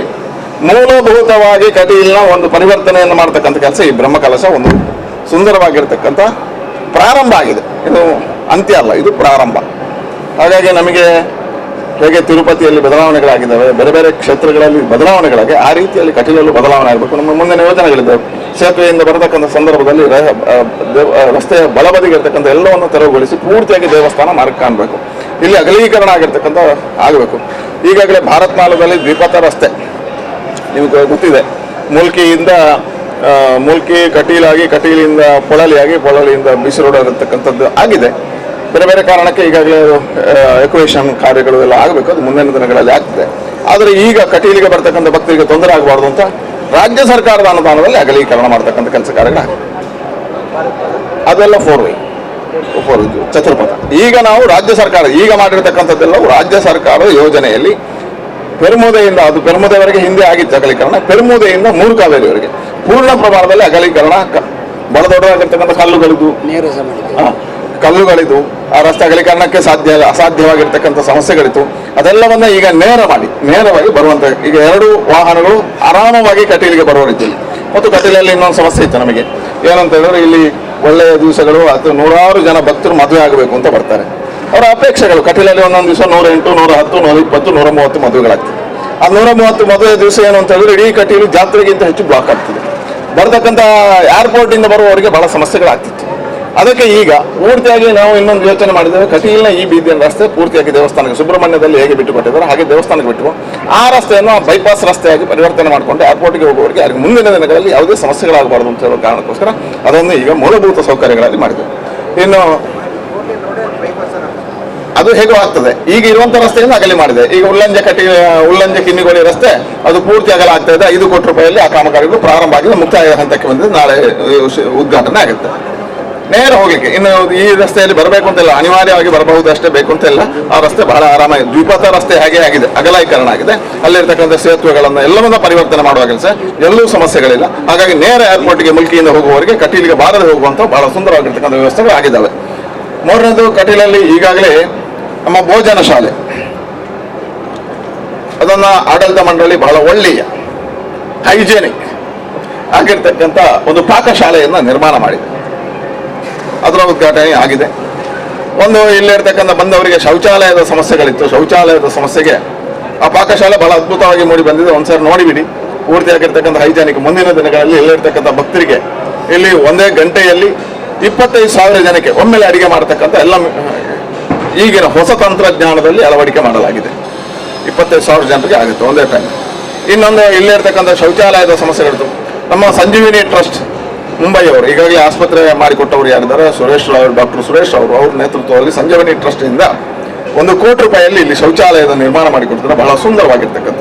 ಮೂಲಭೂತವಾಗಿ ಕಟೀಲ್ನ ಒಂದು ಪರಿವರ್ತನೆಯನ್ನು ಮಾಡ್ತಕ್ಕಂಥ ಕೆಲಸ ಈ ಬ್ರಹ್ಮಕಲಶ ಒಂದು ಸುಂದರವಾಗಿರ್ತಕ್ಕಂಥ ಪ್ರಾರಂಭ ಆಗಿದೆ. ಇದು ಅಂತ್ಯ ಅಲ್ಲ, ಇದು ಪ್ರಾರಂಭ. ಹಾಗಾಗಿ ನಮಗೆ ಹೇಗೆ ತಿರುಪತಿಯಲ್ಲಿ ಬದಲಾವಣೆಗಳಾಗಿದ್ದಾವೆ, ಬೇರೆ ಬೇರೆ ಕ್ಷೇತ್ರಗಳಲ್ಲಿ ಬದಲಾವಣೆಗಳಾಗಿ ಆ ರೀತಿಯಲ್ಲಿ ಕಟೀಲಲ್ಲೂ ಬದಲಾವಣೆ ಆಗಬೇಕು. ನಮ್ಮ ಮುಂದಿನ ಯೋಜನೆಗಳಿದ್ದಾವೆ. ಸೇತುವೆಯಿಂದ ಬರತಕ್ಕಂಥ ಸಂದರ್ಭದಲ್ಲಿ ರಸ್ತೆಯ ಬಲಬದಿಗೆ ಇರ್ತಕ್ಕಂಥ ಎಲ್ಲವನ್ನು ತೆರವುಗೊಳಿಸಿ ಪೂರ್ತಿಯಾಗಿ ದೇವಸ್ಥಾನ ಮಾರ್ಗ ಕಾಣಬೇಕು. ಇಲ್ಲಿ ಅಗಲೀಕರಣ ಆಗಿರ್ತಕ್ಕಂಥ ಆಗಬೇಕು. ಈಗಾಗಲೇ ಭಾರತ್ ಮಾಲದಲ್ಲಿ ದ್ವಿಪಥ ರಸ್ತೆ ನಿಮಗೆ ಗೊತ್ತಿದೆ. ಮೂಲ್ಕಿ ಕಟೀಲಾಗಿ, ಕಟೀಲಿಂದ ಪೊಳಲಿಯಾಗಿ, ಪೊಳಲಿಯಿಂದ ಬಿಸಿ ರೋಡ್ ಇರತಕ್ಕಂಥದ್ದು ಆಗಿದೆ. ಬೇರೆ ಬೇರೆ ಕಾರಣಕ್ಕೆ ಈಗಾಗಲೇ ಎಕ್ವೇಷನ್ ಕಾರ್ಯಗಳು ಎಲ್ಲ ಆಗಬೇಕು. ಅದು ಮುಂದಿನ ದಿನಗಳಲ್ಲಿ ಆಗ್ತದೆ. ಆದರೆ ಈಗ ಕಟೀಲಿಗೆ ಬರ್ತಕ್ಕಂಥ ಭಕ್ತರಿಗೆ ತೊಂದರೆ ಆಗಬಾರ್ದು ಅಂತ ರಾಜ್ಯ ಸರ್ಕಾರದ ಅನುದಾನದಲ್ಲಿ ಅಗಲೀಕರಣ ಮಾಡ್ತಕ್ಕಂಥ ಕೆಲಸ ಕಾರ್ಯಗಳಾಗಿದೆ. ಅದೆಲ್ಲ 4 ವೇ ಚತುರ್ಪಥ. ಈಗ ನಾವು ರಾಜ್ಯ ಸರ್ಕಾರ ಈಗ ಮಾಡಿರ್ತಕ್ಕಂಥದ್ದೆಲ್ಲವೂ ರಾಜ್ಯ ಸರ್ಕಾರದ ಯೋಜನೆಯಲ್ಲಿ ಪೆರ್ಮುದೆಯಿಂದ, ಅದು ಪೆರ್ಮುದೆವರೆಗೆ ಹಿಂದೆ ಆಗಿತ್ತು ಅಗಲೀಕರಣ, ಪೆರ್ಮುದೆಯಿಂದ ಮೂರ್ಕಾವೇರಿವರೆಗೆ ಪೂರ್ಣ ಪ್ರಮಾಣದಲ್ಲಿ ಅಗಲೀಕರಣ, ಬಹಳ ದೊಡ್ಡದಾಗಿರ್ತಕ್ಕಂಥ ಕಲ್ಲುಗಳಿದ್ದು ಆ ರಸ್ತೆ ಅಗಲೀಕರಣಕ್ಕೆ ಅಸಾಧ್ಯವಾಗಿರ್ತಕ್ಕಂಥ ಸಮಸ್ಯೆಗಳಿತ್ತು. ಅದೆಲ್ಲವನ್ನ ಈಗ ನೇರವಾಗಿ ಬರುವಂತ, ಈಗ 2 ವಾಹನಗಳು ಆರಾಮವಾಗಿ ಕಟೀಲಿಗೆ ಬರುವ ರೀತಿಯಲ್ಲಿ. ಮತ್ತು ಕಟೀಲಲ್ಲಿ ಇನ್ನೊಂದು ಸಮಸ್ಯೆ ಇತ್ತು ನಮಗೆ, ಏನಂತ ಹೇಳಿದ್ರೆ ಇಲ್ಲಿ ಒಳ್ಳೆಯ ದಿವಸಗಳು ಅಥವಾ 100 ಜನ ಭಕ್ತರು ಮದುವೆ ಆಗಬೇಕು ಅಂತ ಬರ್ತಾರೆ. ಅವರ ಅಪೇಕ್ಷೆಗಳು ಕಟೀಲಲ್ಲಿ ಒಂದೊಂದು ದಿವಸ 108, 110, 120, 130 ಮದುವೆಗಳಾಗ್ತದೆ. ಆ 130 ಮದುವೆ ದಿವಸ ಏನು ಅಂತ ಹೇಳಿದ್ರೆ ಇಡೀ ಕಟೀಲು ಜಾತ್ರೆಗಿಂತ ಹೆಚ್ಚು ಬ್ಲಾಕ್ ಆಗ್ತದೆ. ಬರ್ತಕ್ಕಂಥ ಏರ್ಪೋರ್ಟ್ ಇಂದ ಬರುವವರಿಗೆ ಬಹಳ ಸಮಸ್ಯೆಗಳಾಗ್ತಿತ್ತು. ಅದಕ್ಕೆ ಈಗ ಪೂರ್ತಿಯಾಗಿ ನಾವು ಇನ್ನೊಂದು ಯೋಚನೆ ಮಾಡಿದ್ದೇವೆ. ಕಟೀಲಿನ ಈ ಬೀದಿಯ ರಸ್ತೆ ಪೂರ್ತಿಯಾಗಿ ದೇವಸ್ಥಾನಕ್ಕೆ, ಸುಬ್ರಹ್ಮಣ್ಯದಲ್ಲಿ ಹೇಗೆ ಬಿಟ್ಟುಕೊಟ್ಟಿದ್ದಾರೆ ಹಾಗೆ ದೇವಸ್ಥಾನಕ್ಕೆ ಬಿಟ್ಟು ಆ ರಸ್ತೆಯನ್ನು ಬೈಪಾಸ್ ರಸ್ತೆಯಾಗಿ ಪರಿವರ್ತನೆ ಮಾಡಿಕೊಂಡು ಏರ್ಪೋರ್ಟ್ಗೆ ಹೋಗುವವರಿಗೆ ಅವರಿಗೆ ಮುಂದಿನ ದಿನಗಳಲ್ಲಿ ಯಾವುದೇ ಸಮಸ್ಯೆಗಳಾಗಬಾರ್ದು ಅಂತ ಹೇಳೋ ಕಾರಣಕ್ಕೋಸ್ಕರ ಅದನ್ನು ಈಗ ಮೂಲಭೂತ ಸೌಕರ್ಯಗಳಲ್ಲಿ ಮಾಡಿದ್ದೇವೆ. ಇನ್ನು ಅದು ಹೇಗೋ ಆಗ್ತದೆ. ಈಗ ಇರುವಂತ ರಸ್ತೆಯನ್ನು ಅಗಲಿ ಮಾಡಿದೆ. ಈಗ ಉಲ್ಲಂಜೆ ಕಿನ್ನಿಗೋಳಿ ರಸ್ತೆ ಅದು ಪೂರ್ತಿ ಅಗಲ ಆಗ್ತಾ ಇದೆ. 5 ಕೋಟಿ ರೂಪಾಯಿಯಲ್ಲಿ ಆ ಕಾಮಗಾರಿಗಳು ಪ್ರಾರಂಭ ಆಗಿದೆ, ಮುಕ್ತಾಯ ಹಂತಕ್ಕೆ ಬಂದಿದೆ. ನಾಳೆ ಉದ್ಘಾಟನೆ ಆಗುತ್ತೆ. ನೇರ ಹೋಗ್ಲಿಕ್ಕೆ ಇನ್ನು ಈ ರಸ್ತೆಯಲ್ಲಿ ಬರಬೇಕು ಅಂತಿಲ್ಲ, ಅನಿವಾರ್ಯವಾಗಿ ಬರಬಹುದು ಅಷ್ಟೇ, ಬೇಕು ಅಂತಿಲ್ಲ. ಆ ರಸ್ತೆ ಬಹಳ ಆರಾಮಾಗಿ ದ್ವಿಪಥ ರಸ್ತೆ ಹಾಗೆ ಆಗಿದೆ, ಅಗಲೀಕರಣ ಆಗಿದೆ. ಅಲ್ಲಿರ್ತಕ್ಕಂಥ ಸೇತುವೆಗಳನ್ನ ಎಲ್ಲವನ್ನ ಪರಿವರ್ತನೆ ಮಾಡುವ ಕೆಲಸ, ಎಲ್ಲೂ ಸಮಸ್ಯೆಗಳಿಲ್ಲ. ಹಾಗಾಗಿ ನೇರ ಏರ್ಪೋರ್ಟ್ಗೆ ಮುಲ್ಕಿಯಿಂದ ಹೋಗುವವರಿಗೆ ಕಟೀಲಿಗೆ ಬಾರದೆ ಹೋಗುವಂತ ಬಹಳ ಸುಂದರವಾಗಿರ್ತಕ್ಕಂಥ ವ್ಯವಸ್ಥೆಗಳು ಆಗಿದ್ದಾವೆ. 3ನೇದು, ಕಟೀಲಲ್ಲಿ ಈಗಾಗಲೇ ನಮ್ಮ ಭೋಜನ ಶಾಲೆ ಅದನ್ನ ಆಡಳಿತ ಮಂಡಳಿ ಬಹಳ ಒಳ್ಳೆಯ ಹೈಜೆನಿಕ್ ಆಗಿರ್ತಕ್ಕಂಥ ಒಂದು ಪಾಕಶಾಲೆಯನ್ನ ನಿರ್ಮಾಣ ಮಾಡಿದೆ. ಅದರ ಉದ್ಘಾಟನೆ ಆಗಿದೆ. ಒಂದು ಇಲ್ಲಿರ್ತಕ್ಕಂಥ ಬಂದವರಿಗೆ ಶೌಚಾಲಯದ ಸಮಸ್ಯೆಗಳಿತ್ತು. ಶೌಚಾಲಯದ ಸಮಸ್ಯೆಗೆ ಆ ಪಾಕಶಾಲೆ ಬಹಳ ಅದ್ಭುತವಾಗಿ ಮೂಡಿ ಬಂದಿದೆ. ಒಂದ್ಸರಿ ನೋಡಿಬಿಡಿ, ಪೂರ್ತಿಯಾಗಿರ್ತಕ್ಕಂಥ ಹೈಜೆನಿಕ್. ಮುಂದಿನ ದಿನಗಳಲ್ಲಿ ಇಲ್ಲಿರ್ತಕ್ಕಂಥ ಭಕ್ತರಿಗೆ ಇಲ್ಲಿ ಒಂದೇ ಗಂಟೆಯಲ್ಲಿ 25,000 ಜನಕ್ಕೆ ಒಮ್ಮೆಲೆ ಅಡಿಗೆ ಮಾಡತಕ್ಕಂಥ ಎಲ್ಲ ಈಗಿನ ಹೊಸ ತಂತ್ರಜ್ಞಾನದಲ್ಲಿ ಅಳವಡಿಕೆ ಮಾಡಲಾಗಿದೆ. 25,000 ಜನರಿಗೆ ಆಗುತ್ತೆ ಒಂದೇ ಟೈಮ್. ಇನ್ನೊಂದು ಇಲ್ಲಿರ್ತಕ್ಕಂಥ ಶೌಚಾಲಯದ ಸಮಸ್ಯೆಗಳಿತ್ತು. ನಮ್ಮ ಸಂಜೀವಿನಿ ಟ್ರಸ್ಟ್ ಮುಂಬೈಯವರು ಈಗಾಗಲೇ ಆಸ್ಪತ್ರೆ ಮಾಡಿಕೊಟ್ಟವರು ಯಾರಿದ್ದಾರೆ, ಡಾಕ್ಟರ್ ಸುರೇಶ್ ಅವರು, ಅವ್ರ ನೇತೃತ್ವದಲ್ಲಿ ಸಂಜೀವಿನಿ ಟ್ರಸ್ಟ್ ಇಂದ 1 ಕೋಟಿ ರೂಪಾಯಿಯಲ್ಲಿ ಇಲ್ಲಿ ಶೌಚಾಲಯದ ನಿರ್ಮಾಣ ಮಾಡಿಕೊಡ್ತಾರೆ. ಬಹಳ ಸುಂದರವಾಗಿರ್ತಕ್ಕಂಥ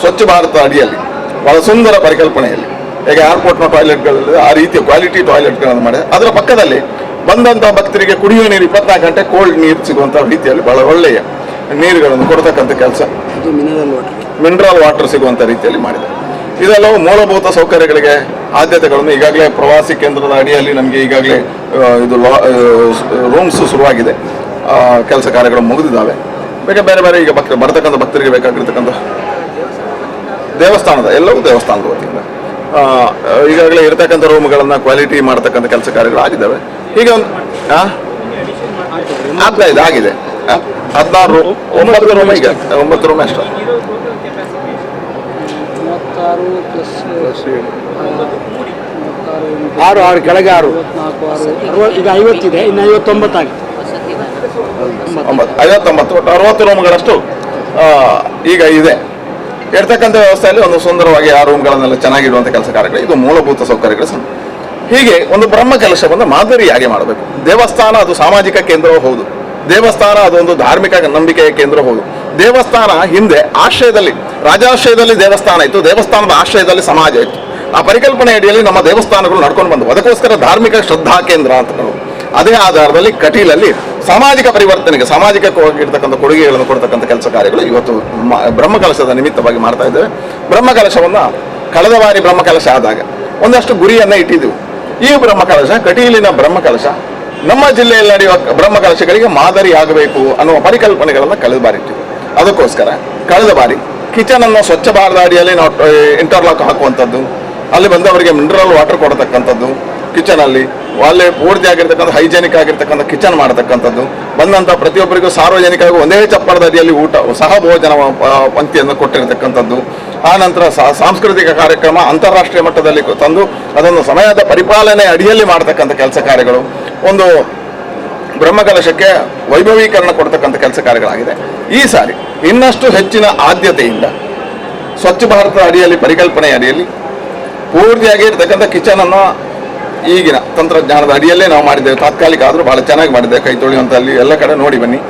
ಸ್ವಚ್ಛ ಭಾರತ ಅಡಿಯಲ್ಲಿ ಬಹಳ ಸುಂದರ ಪರಿಕಲ್ಪನೆಯಲ್ಲಿ, ಹೇಗೆ ಏರ್ಪೋರ್ಟ್ನ ಟಾಯ್ಲೆಟ್ಗಳಲ್ಲಿ ಆ ರೀತಿಯ ಕ್ವಾಲಿಟಿ ಟಾಯ್ಲೆಟ್ಗಳನ್ನು ಮಾಡಿ ಅದರ ಪಕ್ಕದಲ್ಲಿ ಬಂದಂತಹ ಭಕ್ತರಿಗೆ ಕುಡಿಯುವ ನೀರು 24 ಗಂಟೆ ಕೋಲ್ಡ್ ನೀರು ಸಿಗುವಂತಹ ರೀತಿಯಲ್ಲಿ ಬಹಳ ಒಳ್ಳೆಯ ನೀರುಗಳನ್ನು ಕೊಡ್ತಕ್ಕಂಥ ಕೆಲಸ, ಮಿನರಲ್ ವಾಟರ್ ಸಿಗುವಂತ ರೀತಿಯಲ್ಲಿ ಮಾಡಿದೆ. ಇದೆಲ್ಲವೂ ಮೂಲಭೂತ ಸೌಕರ್ಯಗಳಿಗೆ ಆದ್ಯತೆಗಳನ್ನು ಈಗಾಗಲೇ ಪ್ರವಾಸಿ ಕೇಂದ್ರದ ಅಡಿಯಲ್ಲಿ ನಮಗೆ ಈಗಾಗಲೇ ಇದು ರೂಮ್ಸ್ ಶುರುವಾಗಿದೆ. ಕೆಲಸ ಕಾರ್ಯಗಳು ಮುಗಿದಿದ್ದಾವೆ. ಬೇರೆ ಬೇರೆ ಈಗ ಬರ್ತಕ್ಕಂಥ ಭಕ್ತರಿಗೆ ಬೇಕಾಗಿರ್ತಕ್ಕಂಥ ದೇವಸ್ಥಾನದ ಎಲ್ಲವೂ ದೇವಸ್ಥಾನದ ವತಿಯಿಂದ ಈಗಾಗಲೇ ಇರತಕ್ಕಂಥ ರೂಮ್ಗಳನ್ನು ಕ್ವಾಲಿಟಿ ಮಾಡ್ತಕ್ಕಂಥ ಕೆಲಸ ಕಾರ್ಯಗಳು ಆಗಿದ್ದಾವೆ. ಹೀಗೆ ಒಂದು ಆಗ್ತಾ ಇದೆ, ಆಗಿದೆ. 16 9 ರೂಮ್, ಈಗ 9 ರೂಮ್ ಅಷ್ಟೇ. 6 ಕೆಳಗೆ 6 ಈಗ 50 ಇದೆ, ಇನ್ನು 59 ಆಗಿದೆ. 59 ಒಟ್ಟು 60 ರೂಮ್ಗಳಷ್ಟು ಈಗ ಇದೆ. ಇರ್ತಕ್ಕಂಥ ವ್ಯವಸ್ಥೆಯಲ್ಲಿ ಒಂದು ಸುಂದರವಾಗಿ ಆ ರೂಮ್ಗಳನ್ನೆಲ್ಲ ಚೆನ್ನಾಗಿಡುವಂಥ ಕೆಲಸ ಕಾರ್ಯಗಳು, ಇದು ಮೂಲಭೂತ ಸೌಕರ್ಯಗಳು. ಹೀಗೆ ಒಂದು ಬ್ರಹ್ಮ ಕೆಲಸವನ್ನು ಮಾದರಿಯಾಗಿ ಮಾಡಬೇಕು. ದೇವಸ್ಥಾನ ಅದು ಸಾಮಾಜಿಕ ಕೇಂದ್ರವೂ ಹೌದು, ದೇವಸ್ಥಾನ ಅದೊಂದು ಧಾರ್ಮಿಕ ನಂಬಿಕೆಯ ಕೇಂದ್ರ ಹೌದು. ದೇವಸ್ಥಾನ ಹಿಂದೆ ಆಶ್ರಯದಲ್ಲಿ, ರಾಜಾಶ್ರಯದಲ್ಲಿ ದೇವಸ್ಥಾನ ಇತ್ತು, ದೇವಸ್ಥಾನದ ಆಶ್ರಯದಲ್ಲಿ ಸಮಾಜ ಇತ್ತು. ಆ ಪರಿಕಲ್ಪನೆ ಅಡಿಯಲ್ಲಿ ನಮ್ಮ ದೇವಸ್ಥಾನಗಳು ನಡ್ಕೊಂಡು ಬಂದವು. ಅದಕ್ಕೋಸ್ಕರ ಧಾರ್ಮಿಕ ಶ್ರದ್ಧಾ ಕೇಂದ್ರ ಅಂತ ಹೇಳೋದು. ಅದೇ ಆಧಾರದಲ್ಲಿ ಕಟೀಲಲ್ಲಿ ಸಾಮಾಜಿಕ ಪರಿವರ್ತನೆಗೆ, ಸಾಮಾಜಿಕವಾಗಿರ್ತಕ್ಕಂಥ ಕೊಡುಗೆಗಳನ್ನು ಕೊಡ್ತಕ್ಕಂಥ ಕೆಲಸ ಕಾರ್ಯಗಳು ಇವತ್ತು ಬ್ರಹ್ಮಕಲಶದ ನಿಮಿತ್ತವಾಗಿ ಮಾಡ್ತಾ ಇದ್ದೇವೆ. ಬ್ರಹ್ಮಕಲಶವನ್ನು ಕಳೆದ ಬಾರಿ ಬ್ರಹ್ಮಕಲಶ ಆದಾಗ ಒಂದಷ್ಟು ಗುರಿಯನ್ನು ಇಟ್ಟಿದ್ದೆವು. ಈ ಬ್ರಹ್ಮಕಲಶ, ಕಟೀಲಿನ ಬ್ರಹ್ಮಕಲಶ ನಮ್ಮ ಜಿಲ್ಲೆಯಲ್ಲಿ ನಡೆಯುವ ಬ್ರಹ್ಮಕಲಶಗಳಿಗೆ ಮಾದರಿ ಆಗಬೇಕು ಅನ್ನುವ ಪರಿಕಲ್ಪನೆಗಳನ್ನು ಕಳೆದ ಬಾರಿ ಇಟ್ಟಿದ್ವಿ. ಅದಕ್ಕೋಸ್ಕರ ಕಳೆದ ಬಾರಿ ಕಿಚನ್ ಅನ್ನು ಸ್ವಚ್ಛ ಭಾರತ ಅಡಿಯಲ್ಲಿ ನಾವು ಇಂಟರ್ಲಾಕ್ ಹಾಕುವಂಥದ್ದು, ಅಲ್ಲಿ ಬಂದವರಿಗೆ ಮಿನರಲ್ ವಾಟರ್ ಕೊಡತಕ್ಕಂಥದ್ದು, ಕಿಚನಲ್ಲಿ ಒಳ್ಳೆ ಪೂರ್ತಿ ಆಗಿರ್ತಕ್ಕಂಥ ಹೈಜೆನಿಕ್ ಆಗಿರ್ತಕ್ಕಂಥ ಕಿಚನ್ ಮಾಡತಕ್ಕಂಥದ್ದು, ಬಂದಂಥ ಪ್ರತಿಯೊಬ್ಬರಿಗೂ ಸಾರ್ವಜನಿಕರಿಗೂ ಒಂದೇ ಚಪ್ಪರದ ಅಡಿಯಲ್ಲಿ ಊಟ ಸಹ ಭೋಜನ ಪಂಕ್ತಿಯನ್ನು ಕೊಟ್ಟಿರತಕ್ಕಂಥದ್ದು. ಆ ನಂತರ ಸಾಂಸ್ಕೃತಿಕ ಕಾರ್ಯಕ್ರಮ ಅಂತಾರಾಷ್ಟ್ರೀಯ ಮಟ್ಟದಲ್ಲಿ ತಂದು ಅದನ್ನು ಸಮಯದ ಪರಿಪಾಲನೆ ಅಡಿಯಲ್ಲಿ ಮಾಡತಕ್ಕಂಥ ಕೆಲಸ ಕಾರ್ಯಗಳು, ಒಂದು ಬ್ರಹ್ಮಕಲಶಕ್ಕೆ ವೈಭವೀಕರಣ ಕೊಡ್ತಕ್ಕಂಥ ಕೆಲಸ ಕಾರ್ಯಗಳಾಗಿದೆ. ಈ ಸಾರಿ ಇನ್ನಷ್ಟು ಹೆಚ್ಚಿನ ಆದ್ಯತೆಯಿಂದ ಸ್ವಚ್ಛ ಭಾರತದ ಅಡಿಯಲ್ಲಿ ಪರಿಕಲ್ಪನೆ ಅಡಿಯಲ್ಲಿ ಪೂರ್ತಿಯಾಗಿ ಇರ್ತಕ್ಕಂಥ ಕಿಚನನ್ನು ಈಗಿನ ತಂತ್ರಜ್ಞಾನದ ಅಡಿಯಲ್ಲೇ ನಾವು ಮಾಡಿದ್ದೇವೆ. ತಾತ್ಕಾಲಿಕ ಆದರೂ ಭಾಳ ಚೆನ್ನಾಗಿ ಮಾಡಿದ್ದೇವೆ. ಕೈ ತೊಳೆಯುವಂಥಲ್ಲಿ ಎಲ್ಲ ಕಡೆ ನೋಡಿ ಬನ್ನಿ.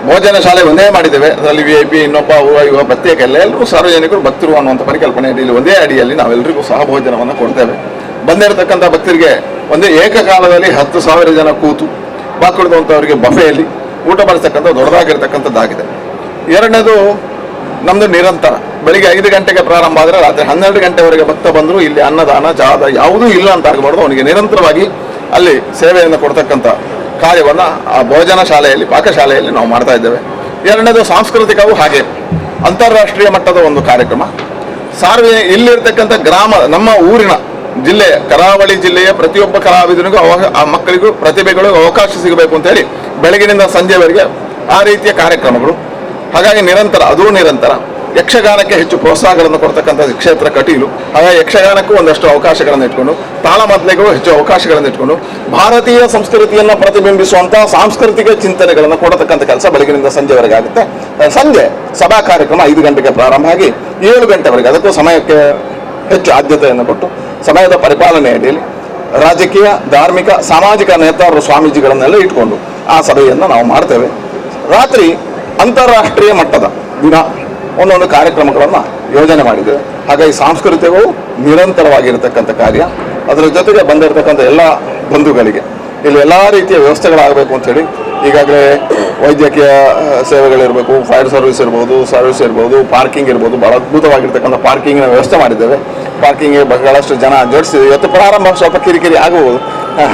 ಭೋಜನ ಶಾಲೆ ಒಂದೇ ಮಾಡಿದ್ದೇವೆ. ಅದರಲ್ಲಿ VIP ಇನ್ನೊಬ್ಬ ಇವ ಪ್ರತ್ಯೇಕ ಎಲ್ಲರೂ ಸಾರ್ವಜನಿಕರು ಭಕ್ತರು ಅನ್ನುವಂಥ ಪರಿಕಲ್ಪನೆ ಅಡಿಯಲ್ಲಿ ಒಂದೇ ಅಡಿಯಲ್ಲಿ ನಾವೆಲ್ಲರಿಗೂ ಸಹ ಭೋಜನವನ್ನು ಕೊಡ್ತೇವೆ. ಬಂದಿರತಕ್ಕಂಥ ಭಕ್ತರಿಗೆ ಒಂದೇ ಏಕಕಾಲದಲ್ಲಿ 10,000 ಜನ ಕೂತು ಬಾಕುಳಿದಂಥವರಿಗೆ ಬಫೆಯಲ್ಲಿ ಊಟ ಮಾಡಿಸ್ತಕ್ಕಂಥ ದೊಡ್ಡದಾಗಿರ್ತಕ್ಕಂಥದ್ದಾಗಿದೆ. ಎರಡನೇದು ನಮ್ಮದು ನಿರಂತರ ಬೆಳಿಗ್ಗೆ 5 ಗಂಟೆಗೆ ಪ್ರಾರಂಭ ಆದರೆ ರಾತ್ರಿ 12 ಗಂಟೆವರೆಗೆ ಭಕ್ತ ಬಂದರೂ ಇಲ್ಲಿ ಅನ್ನದಾನ ಚಹಾದ ಯಾವುದೂ ಇಲ್ಲ ಅಂತ ಆಗಬಾರ್ದು. ಅವನಿಗೆ ನಿರಂತರವಾಗಿ ಅಲ್ಲಿ ಸೇವೆಯನ್ನು ಕೊಡ್ತಕ್ಕಂಥ ಕಾರ್ಯವನ್ನು ಆ ಭೋಜನ ಶಾಲೆಯಲ್ಲಿ ಪಾಕಶಾಲೆಯಲ್ಲಿ ನಾವು ಮಾಡ್ತಾ ಇದ್ದೇವೆ. ಎರಡನೇದು ಸಾಂಸ್ಕೃತಿಕವೂ ಹಾಗೆ ಅಂತಾರಾಷ್ಟ್ರೀಯ ಮಟ್ಟದ ಒಂದು ಕಾರ್ಯಕ್ರಮ. ಇಲ್ಲಿರ್ತಕ್ಕಂಥ ಗ್ರಾಮ ನಮ್ಮ ಊರಿನ ಜಿಲ್ಲೆಯ ಕರಾವಳಿ ಜಿಲ್ಲೆಯ ಪ್ರತಿಯೊಬ್ಬ ಕಲಾವಿದನಿಗೂ ಆ ಮಕ್ಕಳಿಗೂ ಪ್ರತಿಭೆಗಳಿಗೂ ಅವಕಾಶ ಸಿಗಬೇಕು ಅಂತೇಳಿ ಬೆಳಗಿನಿಂದ ಸಂಜೆವರೆಗೆ ಆ ರೀತಿಯ ಕಾರ್ಯಕ್ರಮಗಳು. ಹಾಗಾಗಿ ನಿರಂತರ ಯಕ್ಷಗಾನಕ್ಕೆ ಹೆಚ್ಚು ಪ್ರೋತ್ಸಾಹಗಳನ್ನು ಕೊಡ್ತಕ್ಕಂಥ ಕ್ಷೇತ್ರ ಕಟೀಲು. ಹಾಗಾಗಿ ಯಕ್ಷಗಾನಕ್ಕೂ ಒಂದಷ್ಟು ಅವಕಾಶಗಳನ್ನು ಇಟ್ಕೊಂಡು, ತಾಳಮದ್ದಲೆಗೂ ಹೆಚ್ಚು ಅವಕಾಶಗಳನ್ನು ಇಟ್ಕೊಂಡು ಭಾರತೀಯ ಸಂಸ್ಕೃತಿಯನ್ನು ಪ್ರತಿಬಿಂಬಿಸುವಂಥ ಸಾಂಸ್ಕೃತಿಕ ಚಿಂತನೆಗಳನ್ನು ಕೊಡತಕ್ಕಂಥ ಕೆಲಸ ಬೆಳಗಿನಿಂದ ಸಂಜೆವರೆಗೆ ಆಗುತ್ತೆ. ಸಂಜೆ ಸಭಾ ಕಾರ್ಯಕ್ರಮ 5 ಗಂಟೆಗೆ ಪ್ರಾರಂಭ ಆಗಿ 7 ಗಂಟೆವರೆಗೆ, ಅದಕ್ಕೂ ಸಮಯಕ್ಕೆ ಹೆಚ್ಚು ಆದ್ಯತೆಯನ್ನು ಕೊಟ್ಟು ಸಮಯದ ಪರಿಪಾಲನೆ ಅಡಿಯಲ್ಲಿ ರಾಜಕೀಯ, ಧಾರ್ಮಿಕ, ಸಾಮಾಜಿಕ ನೇತಾರರು ಸ್ವಾಮೀಜಿಗಳನ್ನೆಲ್ಲ ಇಟ್ಕೊಂಡು ಆ ಸಭೆಯನ್ನು ನಾವು ಮಾಡ್ತೇವೆ. ರಾತ್ರಿ ಅಂತಾರಾಷ್ಟ್ರೀಯ ಮಟ್ಟದ ದಿನ ಒಂದೊಂದು ಕಾರ್ಯಕ್ರಮಗಳನ್ನು ಯೋಜನೆ ಮಾಡಿದ್ದೇವೆ. ಹಾಗಾಗಿ ಸಾಂಸ್ಕೃತಿಕವು ನಿರಂತರವಾಗಿರತಕ್ಕಂಥ ಕಾರ್ಯ. ಅದರ ಜೊತೆಗೆ ಬಂದಿರತಕ್ಕಂಥ ಎಲ್ಲ ಬಂಧುಗಳಿಗೆ ಇಲ್ಲಿ ಎಲ್ಲ ರೀತಿಯ ವ್ಯವಸ್ಥೆಗಳಾಗಬೇಕು ಅಂಥೇಳಿ ಈಗಾಗಲೇ ವೈದ್ಯಕೀಯ ಸೇವೆಗಳಿರಬೇಕು, ಫೈರ್ ಸರ್ವಿಸ್ ಇರ್ಬೋದು, ಪಾರ್ಕಿಂಗ್ ಇರ್ಬೋದು. ಭಾಳ ಅದ್ಭುತವಾಗಿರ್ತಕ್ಕಂಥ ಪಾರ್ಕಿಂಗಿನ ವ್ಯವಸ್ಥೆ ಮಾಡಿದ್ದೇವೆ. ಪಾರ್ಕಿಂಗ್ಗೆ ಬಹಳಷ್ಟು ಜನ ಜೋಡಿಸಿದ್ದೇವೆ. ಇವತ್ತು ಪ್ರಾರಂಭ ಸ್ವಲ್ಪ ಕಿರಿಕಿರಿ ಆಗಬಹುದು,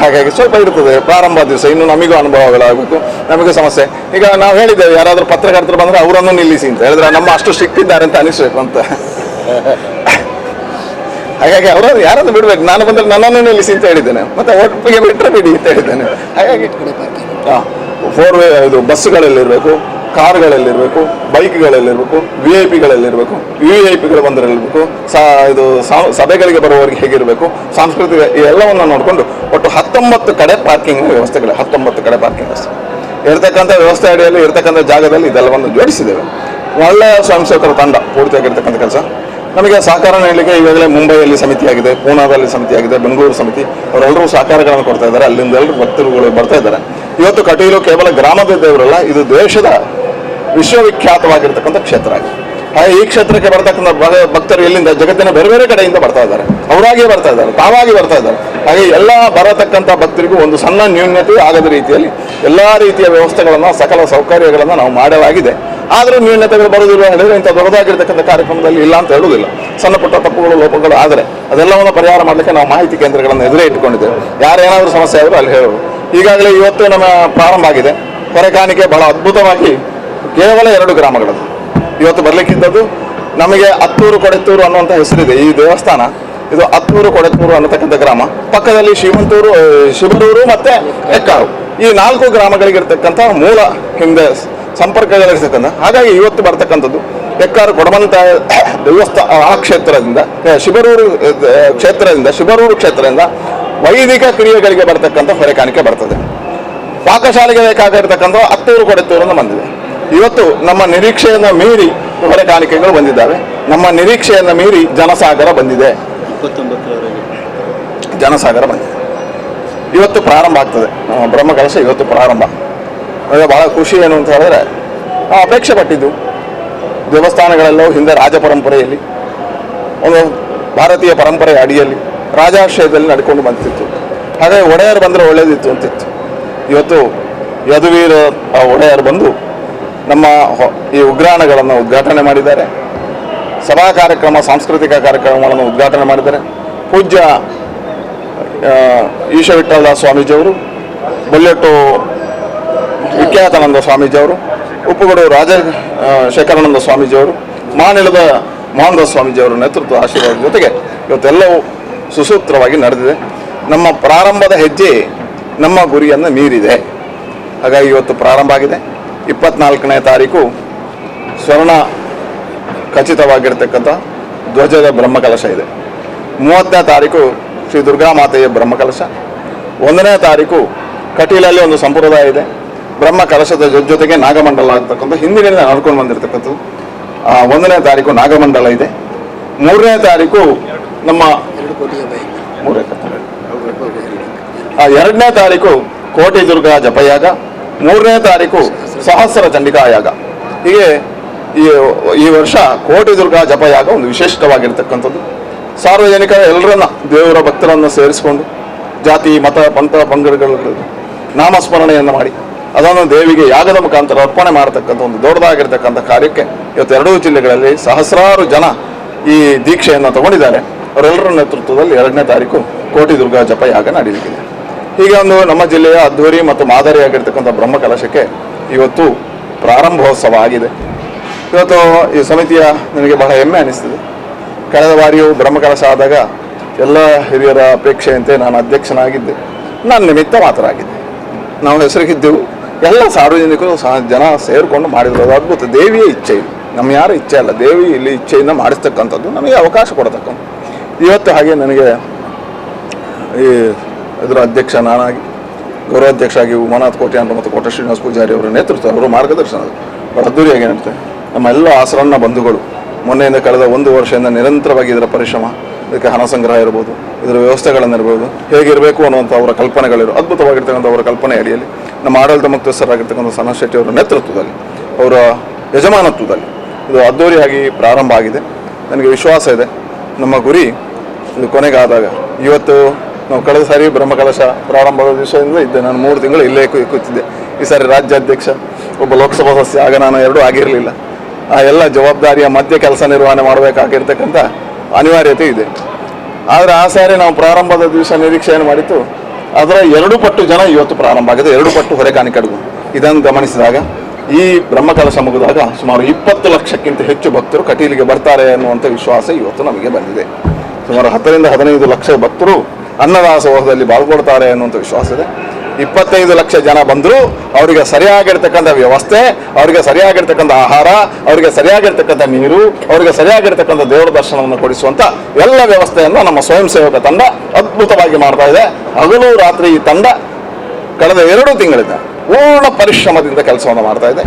ಹಾಗಾಗಿ ಸ್ವಲ್ಪ ಇರ್ತದೆ ಪ್ರಾರಂಭ ದಿವಸ. ಇನ್ನು ನಮಗೂ ಅನುಭವಗಳಾಗಬೇಕು, ನಮಗೂ ಸಮಸ್ಯೆ. ಈಗ ನಾವು ಹೇಳಿದ್ದೇವೆ, ಯಾರಾದರೂ ಪತ್ರಕರ್ತರು ಬಂದರೆ ಅವರನ್ನು ನಿಲ್ಲಿಸಿ ಅಂತ ಹೇಳಿದ್ರೆ ನಮ್ಮ ಅಷ್ಟು ಸಿಕ್ಕಿದ್ದಾರೆ ಅಂತ ಅನಿಸ್ಬೇಕು ಅಂತ. ಹಾಗಾಗಿ ಅವರು ಯಾರನ್ನು ಬಿಡಬೇಕು, ನಾನು ಬಂದರೆ ನನ್ನನ್ನು ನಿಲ್ಲಿಸಿ ಅಂತ ಹೇಳಿದ್ದೇನೆ, ಮತ್ತೆ ಒಟ್ಟಿಗೆ ಬಿಟ್ಟರೆ ಬಿಡಿ ಅಂತ ಹೇಳಿದ್ದೇನೆ. ಹಾಗಾಗಿ ಇದು ಬಸ್ಸುಗಳಲ್ಲಿರಬೇಕು, ಕಾರ್ಗಳಲ್ಲಿರಬೇಕು, ಬೈಕ್ಗಳಲ್ಲಿರಬೇಕು, VIPಗಳಲ್ಲಿರಬೇಕು, VVIPಗಳು ಬಂದರಲ್ಲಿರಬೇಕು, ಸಭೆಗಳಿಗೆ ಬರುವವರಿಗೆ ಹೇಗಿರಬೇಕು, ಸಾಂಸ್ಕೃತಿಕ ಈ ಎಲ್ಲವನ್ನು ನೋಡಿಕೊಂಡು ಒಟ್ಟು 19 ಕಡೆ ಪಾರ್ಕಿಂಗ್ ವ್ಯವಸ್ಥೆಗಳು, 19 ಕಡೆ ಪಾರ್ಕಿಂಗ್ ವ್ಯವಸ್ಥೆ ಇರತಕ್ಕಂಥ ವ್ಯವಸ್ಥೆ ಅಡಿಯಲ್ಲಿ ಇರತಕ್ಕಂಥ ಜಾಗದಲ್ಲಿ ಇದೆಲ್ಲವನ್ನು ಜೋಡಿಸಿದ್ದೇವೆ. ಒಳ್ಳೆಯ ಸ್ವಯಂ ಸೇವಕರ ತಂಡ ಪೂರ್ತಿಯಾಗಿರ್ತಕ್ಕಂಥ ಕೆಲಸ. ನಮಗೆ ಸಹಕಾರ ನೀಡಲಿಕ್ಕೆ ಈಗಾಗಲೇ ಮುಂಬೈಯಲ್ಲಿ ಸಮಿತಿಯಾಗಿದೆ, ಪೂನಾದಲ್ಲಿ ಸಮಿತಿಯಾಗಿದೆ, ಬೆಂಗಳೂರು ಸಮಿತಿ, ಅವರೆಲ್ಲರೂ ಸಹಕಾರಗಳನ್ನು ಕೊಡ್ತಾ ಇದ್ದಾರೆ. ಅಲ್ಲಿಂದ ಎಲ್ಲರೂ ಭಕ್ತರುಗಳು ಬರ್ತಾ ಇದ್ದಾರೆ. ಇವತ್ತು ಕಟೀಲು ಕೇವಲ ಗ್ರಾಮದ ದೇವರಲ್ಲ, ಇದು ದೇಶದ ವಿಶ್ವವಿಖ್ಯಾತವಾಗಿರ್ತಕ್ಕಂಥ ಕ್ಷೇತ್ರ ಆಗಿದೆ. ಹಾಗೆ ಈ ಕ್ಷೇತ್ರಕ್ಕೆ ಬರ್ತಕ್ಕಂಥ ಭಕ್ತರು ಎಲ್ಲಿಂದ ಜಗತ್ತಿನ ಬೇರೆ ಬೇರೆ ಕಡೆಯಿಂದ ಬರ್ತಾ ಇದ್ದಾರೆ, ಅವರಾಗಿಯೇ ಬರ್ತಾ ಇದ್ದಾರೆ, ತಾವಾಗಿ ಬರ್ತಾ ಇದ್ದಾರೆ. ಹಾಗೆ ಎಲ್ಲ ಬರತಕ್ಕಂಥ ಭಕ್ತರಿಗೂ ಒಂದು ಸಣ್ಣ ನ್ಯೂನ್ಯತೆ ಆಗದ ರೀತಿಯಲ್ಲಿ ಎಲ್ಲ ರೀತಿಯ ವ್ಯವಸ್ಥೆಗಳನ್ನು, ಸಕಲ ಸೌಕರ್ಯಗಳನ್ನು ನಾವು ಮಾಡಲಾಗಿದೆ. ಆದರೂ ನ್ಯೂನ್ಯತೆಗಳು ಬರುವುದಿಲ್ಲ ಹೇಳಿದರೆ ಇಂಥ ದೊಡ್ಡದಾಗಿರ್ತಕ್ಕಂಥ ಕಾರ್ಯಕ್ರಮದಲ್ಲಿ ಇಲ್ಲ ಅಂತ ಹೇಳುವುದಿಲ್ಲ. ಸಣ್ಣ ಪುಟ್ಟ ತಪ್ಪುಗಳು, ಲೋಪಗಳು ಆದರೆ ಅದೆಲ್ಲವನ್ನು ಪರಿಹಾರ ಮಾಡಲಿಕ್ಕೆ ನಾವು ಮಾಹಿತಿ ಕೇಂದ್ರಗಳನ್ನು ಎದುರೇ ಇಟ್ಕೊಂಡಿದ್ದೇವೆ. ಯಾರೇನಾದರೂ ಸಮಸ್ಯೆ ಆದರೂ ಅಲ್ಲಿ ಹೇಳೋದು. ಈಗಾಗಲೇ ಇವತ್ತು ನಮ್ಮ ಪ್ರಾರಂಭ ಆಗಿದೆ ಹೊರೆಕಾಣಿಕೆ. ಬಹಳ ಅದ್ಭುತವಾಗಿ ಕೇವಲ 2 ಗ್ರಾಮಗಳದ್ದು ಇವತ್ತು ಬರಲಿಕ್ಕಿದ್ದದ್ದು. ನಮಗೆ ಅತ್ತೂರು ಕೊಡೆತ್ತೂರು ಅನ್ನುವಂಥ ಹೆಸರಿದೆ ಈ ದೇವಸ್ಥಾನ. ಇದು ಅತ್ತೂರು ಕೊಡೆತ್ತೂರು ಅನ್ನತಕ್ಕಂಥ ಗ್ರಾಮ. ಪಕ್ಕದಲ್ಲಿ ಶಿಬರೂರು ಮತ್ತು ಎಕ್ಕಾರು, ಈ 4 ಗ್ರಾಮಗಳಿಗಿರ್ತಕ್ಕಂಥ ಮೂಲ ಹಿಂದೆ ಸಂಪರ್ಕಗಳಿರ್ತಕ್ಕಂಥ. ಹಾಗಾಗಿ ಇವತ್ತು ಬರ್ತಕ್ಕಂಥದ್ದು ಎಕ್ಕಾರು ಕೊಡಮಂತ ದೇವಸ್ಥಾನ ಆ ಕ್ಷೇತ್ರದಿಂದ, ಶಿಬರೂರು ಕ್ಷೇತ್ರದಿಂದ ವೈದಿಕ ಕ್ರಿಯೆಗಳಿಗೆ ಬರ್ತಕ್ಕಂಥ ಹೊರೆಕಾಣಿಕೆ ಬರ್ತದೆ. ಪಾಕಶಾಲೆಗೆ ಬೇಕಾಗಿರ್ತಕ್ಕಂಥ ಅತ್ತೂರು ಕೊಡೆತ್ತೂರನ್ನು ಬಂದಿದೆ. ಇವತ್ತು ನಮ್ಮ ನಿರೀಕ್ಷೆಯನ್ನು ಮೀರಿ ಹೊರೆಕಾಣಿಕೆಗಳು ಬಂದಿದ್ದಾವೆ. ನಮ್ಮ ನಿರೀಕ್ಷೆಯನ್ನು ಮೀರಿ ಜನಸಾಗರ ಬಂದಿದೆ. 29ರವರೆಗೆ ಜನಸಾಗರ ಬಂದಿದೆ. ಇವತ್ತು ಪ್ರಾರಂಭ ಆಗ್ತದೆ ಬ್ರಹ್ಮಕಲಶ. ಇವತ್ತು ಪ್ರಾರಂಭ. ಬಹಳ ಖುಷಿ ಏನು ಅಂತ ಹೇಳಿದ್ರೆ, ನಾವು ಅಪೇಕ್ಷೆ ಪಟ್ಟಿದ್ದು ದೇವಸ್ಥಾನಗಳೆಲ್ಲವೂ ಹಿಂದೆ ರಾಜ ಪರಂಪರೆಯಲ್ಲಿ, ಒಂದು ಭಾರತೀಯ ಪರಂಪರೆಯ ಅಡಿಯಲ್ಲಿ ರಾಜಾಶ್ರಯದಲ್ಲಿ ನಡ್ಕೊಂಡು ಬಂದಿತ್ತು. ಹಾಗಾಗಿ ಒಡೆಯರು ಬಂದರೆ ಒಳ್ಳೆಯದಿತ್ತು ಅಂತಿತ್ತು. ಇವತ್ತು ಯದುವೀರ ಒಡೆಯರು ಬಂದು ನಮ್ಮ ಈ ಉಗ್ರಾಣಗಳನ್ನು ಉದ್ಘಾಟನೆ ಮಾಡಿದ್ದಾರೆ. ಸಭಾ ಕಾರ್ಯಕ್ರಮ, ಸಾಂಸ್ಕೃತಿಕ ಕಾರ್ಯಕ್ರಮಗಳನ್ನು ಉದ್ಘಾಟನೆ ಮಾಡಿದ್ದಾರೆ. ಪೂಜ್ಯ ಈಶವಿಠಲದಾಸ್ ಸ್ವಾಮೀಜಿಯವರು, ಬೊಲ್ಲೆಟ್ಟು ವಿಖ್ಯಾತಾನಂದ ಸ್ವಾಮೀಜಿಯವರು, ಉಪ್ಪುಗೂಡು ರಾಜಶೇಖರಾನಂದ ಸ್ವಾಮೀಜಿಯವರು, ಮಾನಿಲದ ಮೋಹನದಾಸ್ ಸ್ವಾಮೀಜಿಯವರ ನೇತೃತ್ವ ಆಶೀರ್ವಾದ ಜೊತೆಗೆ ಇವತ್ತೆಲ್ಲವೂ ಸುಸೂತ್ರವಾಗಿ ನಡೆದಿದೆ. ನಮ್ಮ ಪ್ರಾರಂಭದ ಹೆಜ್ಜೆ ನಮ್ಮ ಗುರಿಯನ್ನು ಮೀರಿದೆ. ಹಾಗಾಗಿ ಇವತ್ತು ಪ್ರಾರಂಭ ಆಗಿದೆ. 24ನೇ ತಾರೀಕು ಸ್ವರ್ಣ ಖಚಿತವಾಗಿರ್ತಕ್ಕಂಥ ಧ್ವಜದ ಬ್ರಹ್ಮಕಲಶ ಇದೆ. 30ನೇ ತಾರೀಕು ಶ್ರೀ ದುರ್ಗಾಮಾತೆಯ ಬ್ರಹ್ಮಕಲಶ. 1ನೇ ತಾರೀಕು ಕಟೀಲಲ್ಲಿ ಒಂದು ಸಂಪ್ರದಾಯ ಇದೆ. ಬ್ರಹ್ಮಕಲಶದ ಜೊತೆಗೆ ನಾಗಮಂಡಲ ಆಗ್ತಕ್ಕಂಥ ಹಿಂದಿನಿಂದ ನಡ್ಕೊಂಡು ಬಂದಿರತಕ್ಕಂಥದ್ದು. 1ನೇ ತಾರೀಕು ನಾಗಮಂಡಲ ಇದೆ. 3ನೇ ತಾರೀಕು ನಮ್ಮ 2ನೇ ತಾರೀಕು ಕೋಟಿ ದುರ್ಗಾ ಜಪಯಾಗ. 3ನೇ ತಾರೀಕು ಸಹಸ್ರ ಚಂಡಿಕಾ ಯಾಗ. ಹೀಗೆ ಈ ವರ್ಷ ಕೋಟಿ ದುರ್ಗಾ ಜಪಯಾಗ ಒಂದು ವಿಶಿಷ್ಟವಾಗಿರ್ತಕ್ಕಂಥದ್ದು. ಸಾರ್ವಜನಿಕರ ಎಲ್ಲರನ್ನ ದೇವರ ಭಕ್ತರನ್ನು ಸೇರಿಸಿಕೊಂಡು ಜಾತಿ ಮತ ಪಂಥ ಪಂಗಡಗಳ ನಾಮಸ್ಮರಣೆಯನ್ನು ಮಾಡಿ ಅದನ್ನು ದೇವಿಗೆ ಯಾಗದ ಮುಖಾಂತರ ಅರ್ಪಣೆ ಮಾಡತಕ್ಕಂಥ ಒಂದು ದೊಡ್ಡದಾಗಿರ್ತಕ್ಕಂಥ ಕಾರ್ಯಕ್ಕೆ ಇವತ್ತು 2 ಜಿಲ್ಲೆಗಳಲ್ಲಿ ಸಹಸ್ರಾರು ಜನ ಈ ದೀಕ್ಷೆಯನ್ನು ತಗೊಂಡಿದ್ದಾರೆ. ಅವರೆಲ್ಲರ ನೇತೃತ್ವದಲ್ಲಿ 2ನೇ ತಾರೀಕು ಕೋಟಿ ದುರ್ಗಾ ಜಪಯಾಗ ನಡೆಯಲಿಕ್ಕಿದೆ. ಹೀಗೆ ಒಂದು ನಮ್ಮ ಜಿಲ್ಲೆಯ ಅದ್ಧೂರಿ ಮತ್ತು ಮಾದರಿಯಾಗಿರ್ತಕ್ಕಂಥ ಬ್ರಹ್ಮಕಲಶಕ್ಕೆ ಇವತ್ತು ಪ್ರಾರಂಭೋತ್ಸವ ಆಗಿದೆ. ಇವತ್ತು ಈ ಸಮಿತಿಯ ನನಗೆ ಬಹಳ ಹೆಮ್ಮೆ ಅನಿಸ್ತದೆ. ಕಳೆದ ಬಾರಿಯೂ ಬ್ರಹ್ಮಕಲಶ ಆದಾಗ ಎಲ್ಲ ಹಿರಿಯರ ಅಪೇಕ್ಷೆಯಂತೆ ನಾನು ಅಧ್ಯಕ್ಷನಾಗಿದ್ದೆ. ನಾನು ನಿಮಿತ್ತ ಮಾತ್ರ ಆಗಿದ್ದೆ. ನಾವು ಹೆಸರಿಗಿದ್ದೆವು. ಎಲ್ಲ ಸಾರ್ವಜನಿಕರು ಜನ ಸೇರಿಕೊಂಡು ಮಾಡಿದ್ರು. ಅದು ಅದ್ಭುತ. ದೇವಿಯ ಇಚ್ಛೆ ಇದು, ನಮ್ಮ ಯಾರ ಇಚ್ಛೆ ಅಲ್ಲ. ದೇವಿ ಇಲ್ಲಿ ಇಚ್ಛೆಯಿಂದ ಮಾಡಿಸ್ತಕ್ಕಂಥದ್ದು, ನಮಗೆ ಅವಕಾಶ ಕೊಡತಕ್ಕಂಥ. ಇವತ್ತು ಹಾಗೆ ನನಗೆ ಈ ಇದರ ಅಧ್ಯಕ್ಷ ನಾನಾಗಿ, ಗೌರವಾಧ್ಯಕ್ಷ ಆಗಿ ಉಮಾನಾಥ್ ಕೋಟ್ಯಾನ್ ಮತ್ತು ಕೋಟ ಶ್ರೀನಿವಾಸ ಪೂಜಾರಿ ಅವರ ನೇತೃತ್ವ, ಅವರ ಮಾರ್ಗದರ್ಶನ ಅದ್ದೂರಿಯಾಗಿ ನಡ್ತೇವೆ. ನಮ್ಮ ಎಲ್ಲ ಆಸರಣ್ಣ ಬಂಧುಗಳು ಮೊನ್ನೆಯಿಂದ ಕಳೆದ 1 ವರ್ಷದಿಂದ ನಿರಂತರವಾಗಿ ಇದರ ಪರಿಶ್ರಮ, ಇದಕ್ಕೆ ಹಣ ಸಂಗ್ರಹ ಇರ್ಬೋದು, ಇದರ ವ್ಯವಸ್ಥೆಗಳನ್ನಿರ್ಬೋದು, ಹೇಗಿರಬೇಕು ಅನ್ನುವಂಥ ಅವರ ಕಲ್ಪನೆಗಳಿರೋ ಅದ್ಭುತವಾಗಿರ್ತಕ್ಕಂಥ ಅವರ ಕಲ್ಪನೆ ಅಡಿಯಲ್ಲಿ ನಮ್ಮ ಆಡಳಿತ ಮುಖ್ಯಸ್ಥರಾಗಿರ್ತಕ್ಕಂಥ ಸನತ್ ಶೆಟ್ಟಿ ಅವರ ನೇತೃತ್ವದಲ್ಲಿ, ಅವರ ಯಜಮಾನತ್ವದಲ್ಲಿ ಇದು ಅದ್ದೂರಿಯಾಗಿ ಪ್ರಾರಂಭ ಆಗಿದೆ. ನನಗೆ ವಿಶ್ವಾಸ ಇದೆ ನಮ್ಮ ಗುರಿ ಇದು ಕೊನೆಗಾದಾಗ. ಇವತ್ತು ನಾವು ಕಳೆದ ಸಾರಿ ಬ್ರಹ್ಮಕಲಶ ಪ್ರಾರಂಭದ ದಿವಸದಿಂದ ಇದ್ದೆ. ನಾನು 3 ತಿಂಗಳು ಇಲ್ಲೇ ಕೂತಿದ್ದೆ. ಈ ಸಾರಿ ರಾಜ್ಯಾಧ್ಯಕ್ಷ, ಒಬ್ಬ ಲೋಕಸಭಾ ಸದಸ್ಯ, ಆಗ ನಾನು 2 ಆಗಿರಲಿಲ್ಲ. ಆ ಎಲ್ಲ ಜವಾಬ್ದಾರಿಯ ಮಧ್ಯೆ ಕೆಲಸ ನಿರ್ವಹಣೆ ಮಾಡಬೇಕಾಗಿರ್ತಕ್ಕಂಥ ಅನಿವಾರ್ಯತೆ ಇದೆ. ಆದರೆ ಆ ಸಾರಿ ನಾವು ಪ್ರಾರಂಭದ ದಿವಸ ನಿರೀಕ್ಷೆಯನ್ನು ಮಾಡಿತ್ತು. ಅದರ 2 ಪಟ್ಟು ಜನ ಇವತ್ತು ಪ್ರಾರಂಭ ಆಗಿದೆ, 2 ಪಟ್ಟು ಹೊರೆಕಾಣಿ ಕಡುಗು. ಇದನ್ನು ಗಮನಿಸಿದಾಗ ಈ ಬ್ರಹ್ಮಕಲಶ ಮುಗಿದಾಗ ಸುಮಾರು 20 ಲಕ್ಷಕ್ಕಿಂತ ಹೆಚ್ಚು ಭಕ್ತರು ಕಟೀಲಿಗೆ ಬರ್ತಾರೆ ಅನ್ನುವಂಥ ವಿಶ್ವಾಸ ಇವತ್ತು ನಮಗೆ ಬಂದಿದೆ. ಸುಮಾರು 10ರಿಂದ 15 ಲಕ್ಷ ಭಕ್ತರು ಅನ್ನದಾಸೋಹದಲ್ಲಿ ಪಾಲ್ಗೊಳ್ತಾರೆ ಅನ್ನುವಂಥ ವಿಶ್ವಾಸ ಇದೆ. 25 ಲಕ್ಷ ಜನ ಬಂದರೂ ಅವರಿಗೆ ಸರಿಯಾಗಿರ್ತಕ್ಕಂಥ ವ್ಯವಸ್ಥೆ, ಅವರಿಗೆ ಸರಿಯಾಗಿರ್ತಕ್ಕಂಥ ಆಹಾರ, ಅವರಿಗೆ ಸರಿಯಾಗಿರ್ತಕ್ಕಂಥ ನೀರು, ಅವರಿಗೆ ಸರಿಯಾಗಿರ್ತಕ್ಕಂಥ ದೇವರ ದರ್ಶನವನ್ನು ಕೊಡಿಸುವಂಥ ಎಲ್ಲ ವ್ಯವಸ್ಥೆಯನ್ನು ನಮ್ಮ ಸ್ವಯಂ ಸೇವಕ ತಂಡ ಅದ್ಭುತವಾಗಿ ಮಾಡ್ತಾ ಇದೆ. ಹಗಲು ರಾತ್ರಿ ಈ ತಂಡ ಕಳೆದ 2 ತಿಂಗಳಿಂದ ಪೂರ್ಣ ಪರಿಶ್ರಮದಿಂದ ಕೆಲಸವನ್ನು ಮಾಡ್ತಾ ಇದೆ.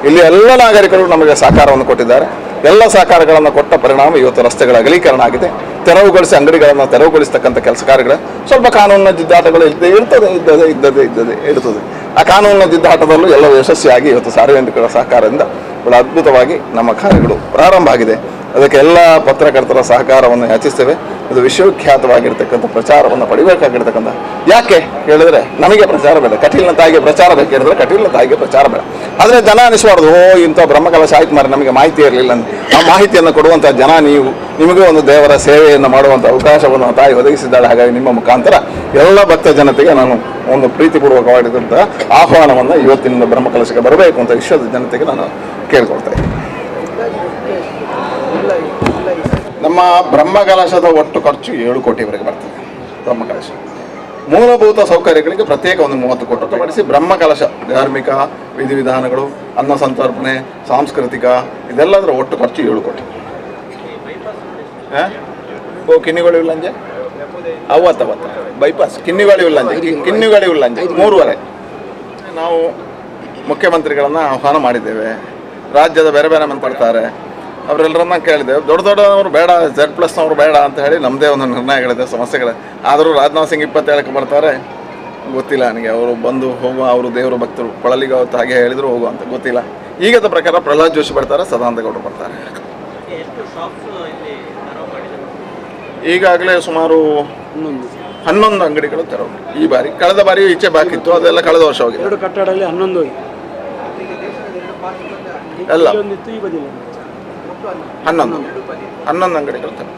ಇಲ್ಲಿ ಎಲ್ಲ ನಾಗರಿಕರು ನಮಗೆ ಸಹಕಾರವನ್ನು ಕೊಟ್ಟಿದ್ದಾರೆ. ಎಲ್ಲ ಸಹಕಾರಗಳನ್ನು ಕೊಟ್ಟ ಪರಿಣಾಮ ಇವತ್ತು ರಸ್ತೆಗಳ ಅಗಲೀಕರಣ ಆಗಿದೆ. ತೆರವುಗೊಳಿಸಿ ಅಂಗಡಿಗಳನ್ನು ತೆರವುಗೊಳಿಸ್ತಕ್ಕಂಥ ಕೆಲಸ ಕಾರ್ಯಗಳು ಸ್ವಲ್ಪ ಕಾನೂನಿನ ಜಿದ್ದಾಟಗಳು ಇರ್ತದೆ. ಆ ಕಾನೂನಿನ ಜಿದ್ದಾಟದಲ್ಲೂ ಎಲ್ಲ ಯಶಸ್ವಿಯಾಗಿ ಇವತ್ತು ಸಾರ್ವಜನಿಕರ ಸಹಕಾರದಿಂದ ಬಹಳ ಅದ್ಭುತವಾಗಿ ನಮ್ಮ ಕಾರ್ಯಗಳು ಪ್ರಾರಂಭ ಆಗಿದೆ. ಅದಕ್ಕೆ ಎಲ್ಲ ಪತ್ರಕರ್ತರ ಸಹಕಾರವನ್ನು ಯಾಚಿಸ್ತೇವೆ. ಇದು ವಿಶ್ವವಿಖ್ಯಾತವಾಗಿರ್ತಕ್ಕಂಥ ಪ್ರಚಾರವನ್ನು ಪಡಿಬೇಕಾಗಿರ್ತಕ್ಕಂಥ. ಯಾಕೆ ಹೇಳಿದ್ರೆ ನಮಗೆ ಪ್ರಚಾರ ಬೇಡ, ಕಟೀಲಿನ ತಾಯಿಗೆ ಪ್ರಚಾರ ಬೇಕು ಹೇಳಿದ್ರೆ ಕಟೀಲಿನ ತಾಯಿಗೆ ಪ್ರಚಾರ ಬೇಡ. ಆದರೆ ಜನ ಅನಿಸಬಾರ್ದು, ಇಂಥ ಬ್ರಹ್ಮಕಲಶ ಆಯ್ತು ಮಾರೆ, ನಮಗೆ ಮಾಹಿತಿ ಇರಲಿಲ್ಲ ಅಂತ. ಆ ಮಾಹಿತಿಯನ್ನು ಕೊಡುವಂಥ ಜನ ನೀವು. ನಿಮಗೂ ಒಂದು ದೇವರ ಸೇವೆಯನ್ನು ಮಾಡುವಂಥ ಅವಕಾಶವನ್ನು ತಾಯಿ ಒದಗಿಸಿದ್ದಾಳೆ. ಹಾಗಾಗಿ ನಿಮ್ಮ ಮುಖಾಂತರ ಎಲ್ಲ ಭಕ್ತ ಜನತೆಗೆ ನಾನು ಒಂದು ಪ್ರೀತಿಪೂರ್ವಕವಾಗಿದ್ದಂಥ ಆಹ್ವಾನವನ್ನು ಇವತ್ತಿನಿಂದ ಬ್ರಹ್ಮಕಲಶಕ್ಕೆ ಬರಬೇಕು ಅಂತ ವಿಶ್ವದ ಜನತೆಗೆ ನಾನು ಕೇಳ್ಕೊಳ್ತಾ ಇದ್ದೀನಿ. ನಮ್ಮ ಬ್ರಹ್ಮಕಲಶದ ಒಟ್ಟು ಖರ್ಚು 7 ಕೋಟಿವರೆಗೆ ಬರ್ತದೆ. ಬ್ರಹ್ಮಕಲಶ ಮೂಲಭೂತ ಸೌಕರ್ಯಗಳಿಗೆ ಪ್ರತ್ಯೇಕ ಒಂದು 30 ಕೋಟಿ ಹೊರತುಪಡಿಸಿ ಬ್ರಹ್ಮಕಲಶ ಧಾರ್ಮಿಕ ವಿಧಿವಿಧಾನಗಳು, ಅನ್ನ ಸಂತರ್ಪಣೆ, ಸಾಂಸ್ಕೃತಿಕ ಇದೆಲ್ಲದರ ಒಟ್ಟು ಖರ್ಚು 7 ಕೋಟಿ. ಕಿನ್ನಿಗೋಳಿ ಉಲ್ಲಂಜೆ ಅವತ್ತು ಬೈಪಾಸ್ ಕಿನ್ನಿಗೋಳಿ ಉಲ್ಲಂಜೆ 3.5. ನಾವು ಮುಖ್ಯಮಂತ್ರಿಗಳನ್ನು ಆಹ್ವಾನ ಮಾಡಿದ್ದೇವೆ. ರಾಜ್ಯದ ಬೇರೆ ಬೇರೆ ಮಂತ್ರಿರ್ತಾರೆ, ಅವರೆಲ್ಲರನ್ನ ಕೇಳಿದ್ದೇವೆ. ದೊಡ್ಡವರು ಬೇಡ, Z+ನವರು ಬೇಡ ಅಂತ ಹೇಳಿ ನಮ್ಮದೇ ಒಂದು ನಿರ್ಣಯಗಳಿದೆ, ಸಮಸ್ಯೆಗಳಿದೆ. ಆದರೂ ರಾಜನಾಥ್ ಸಿಂಗ್ 27ಕ್ಕೆ ಬರ್ತಾರೆ, ಗೊತ್ತಿಲ್ಲ ನನಗೆ. ಅವರು ಬಂದು ಹೋಗುವ, ಅವರು ದೇವರ ಭಕ್ತರು, ಕೊಳಲಿಗೆ ಅವತ್ತು ಹಾಗೆ ಹೇಳಿದ್ರು ಹೋಗುವ ಅಂತ ಗೊತ್ತಿಲ್ಲ. ಈಗದ ಪ್ರಕಾರ ಪ್ರಹ್ಲಾದ್ ಜೋಶಿ ಬರ್ತಾರೆ, ಸದಾನಂದ ಗೌಡರು ಬರ್ತಾರೆ. ಈಗಾಗಲೇ ಸುಮಾರು 11 ಅಂಗಡಿಗಳು ತೆರವು ಈ ಬಾರಿ. ಕಳೆದ ಬಾರಿ ಈಚೆ ಬಾಕಿತ್ತು, ಅದೆಲ್ಲ ಕಳೆದ ವರ್ಷ ಹೋಗಿದೆ. 2 ಕಟ್ಟಡದಲ್ಲಿ 11 ಎಲ್ಲ 11 ಅಂಗಡಿಗಳು ತೆರವು.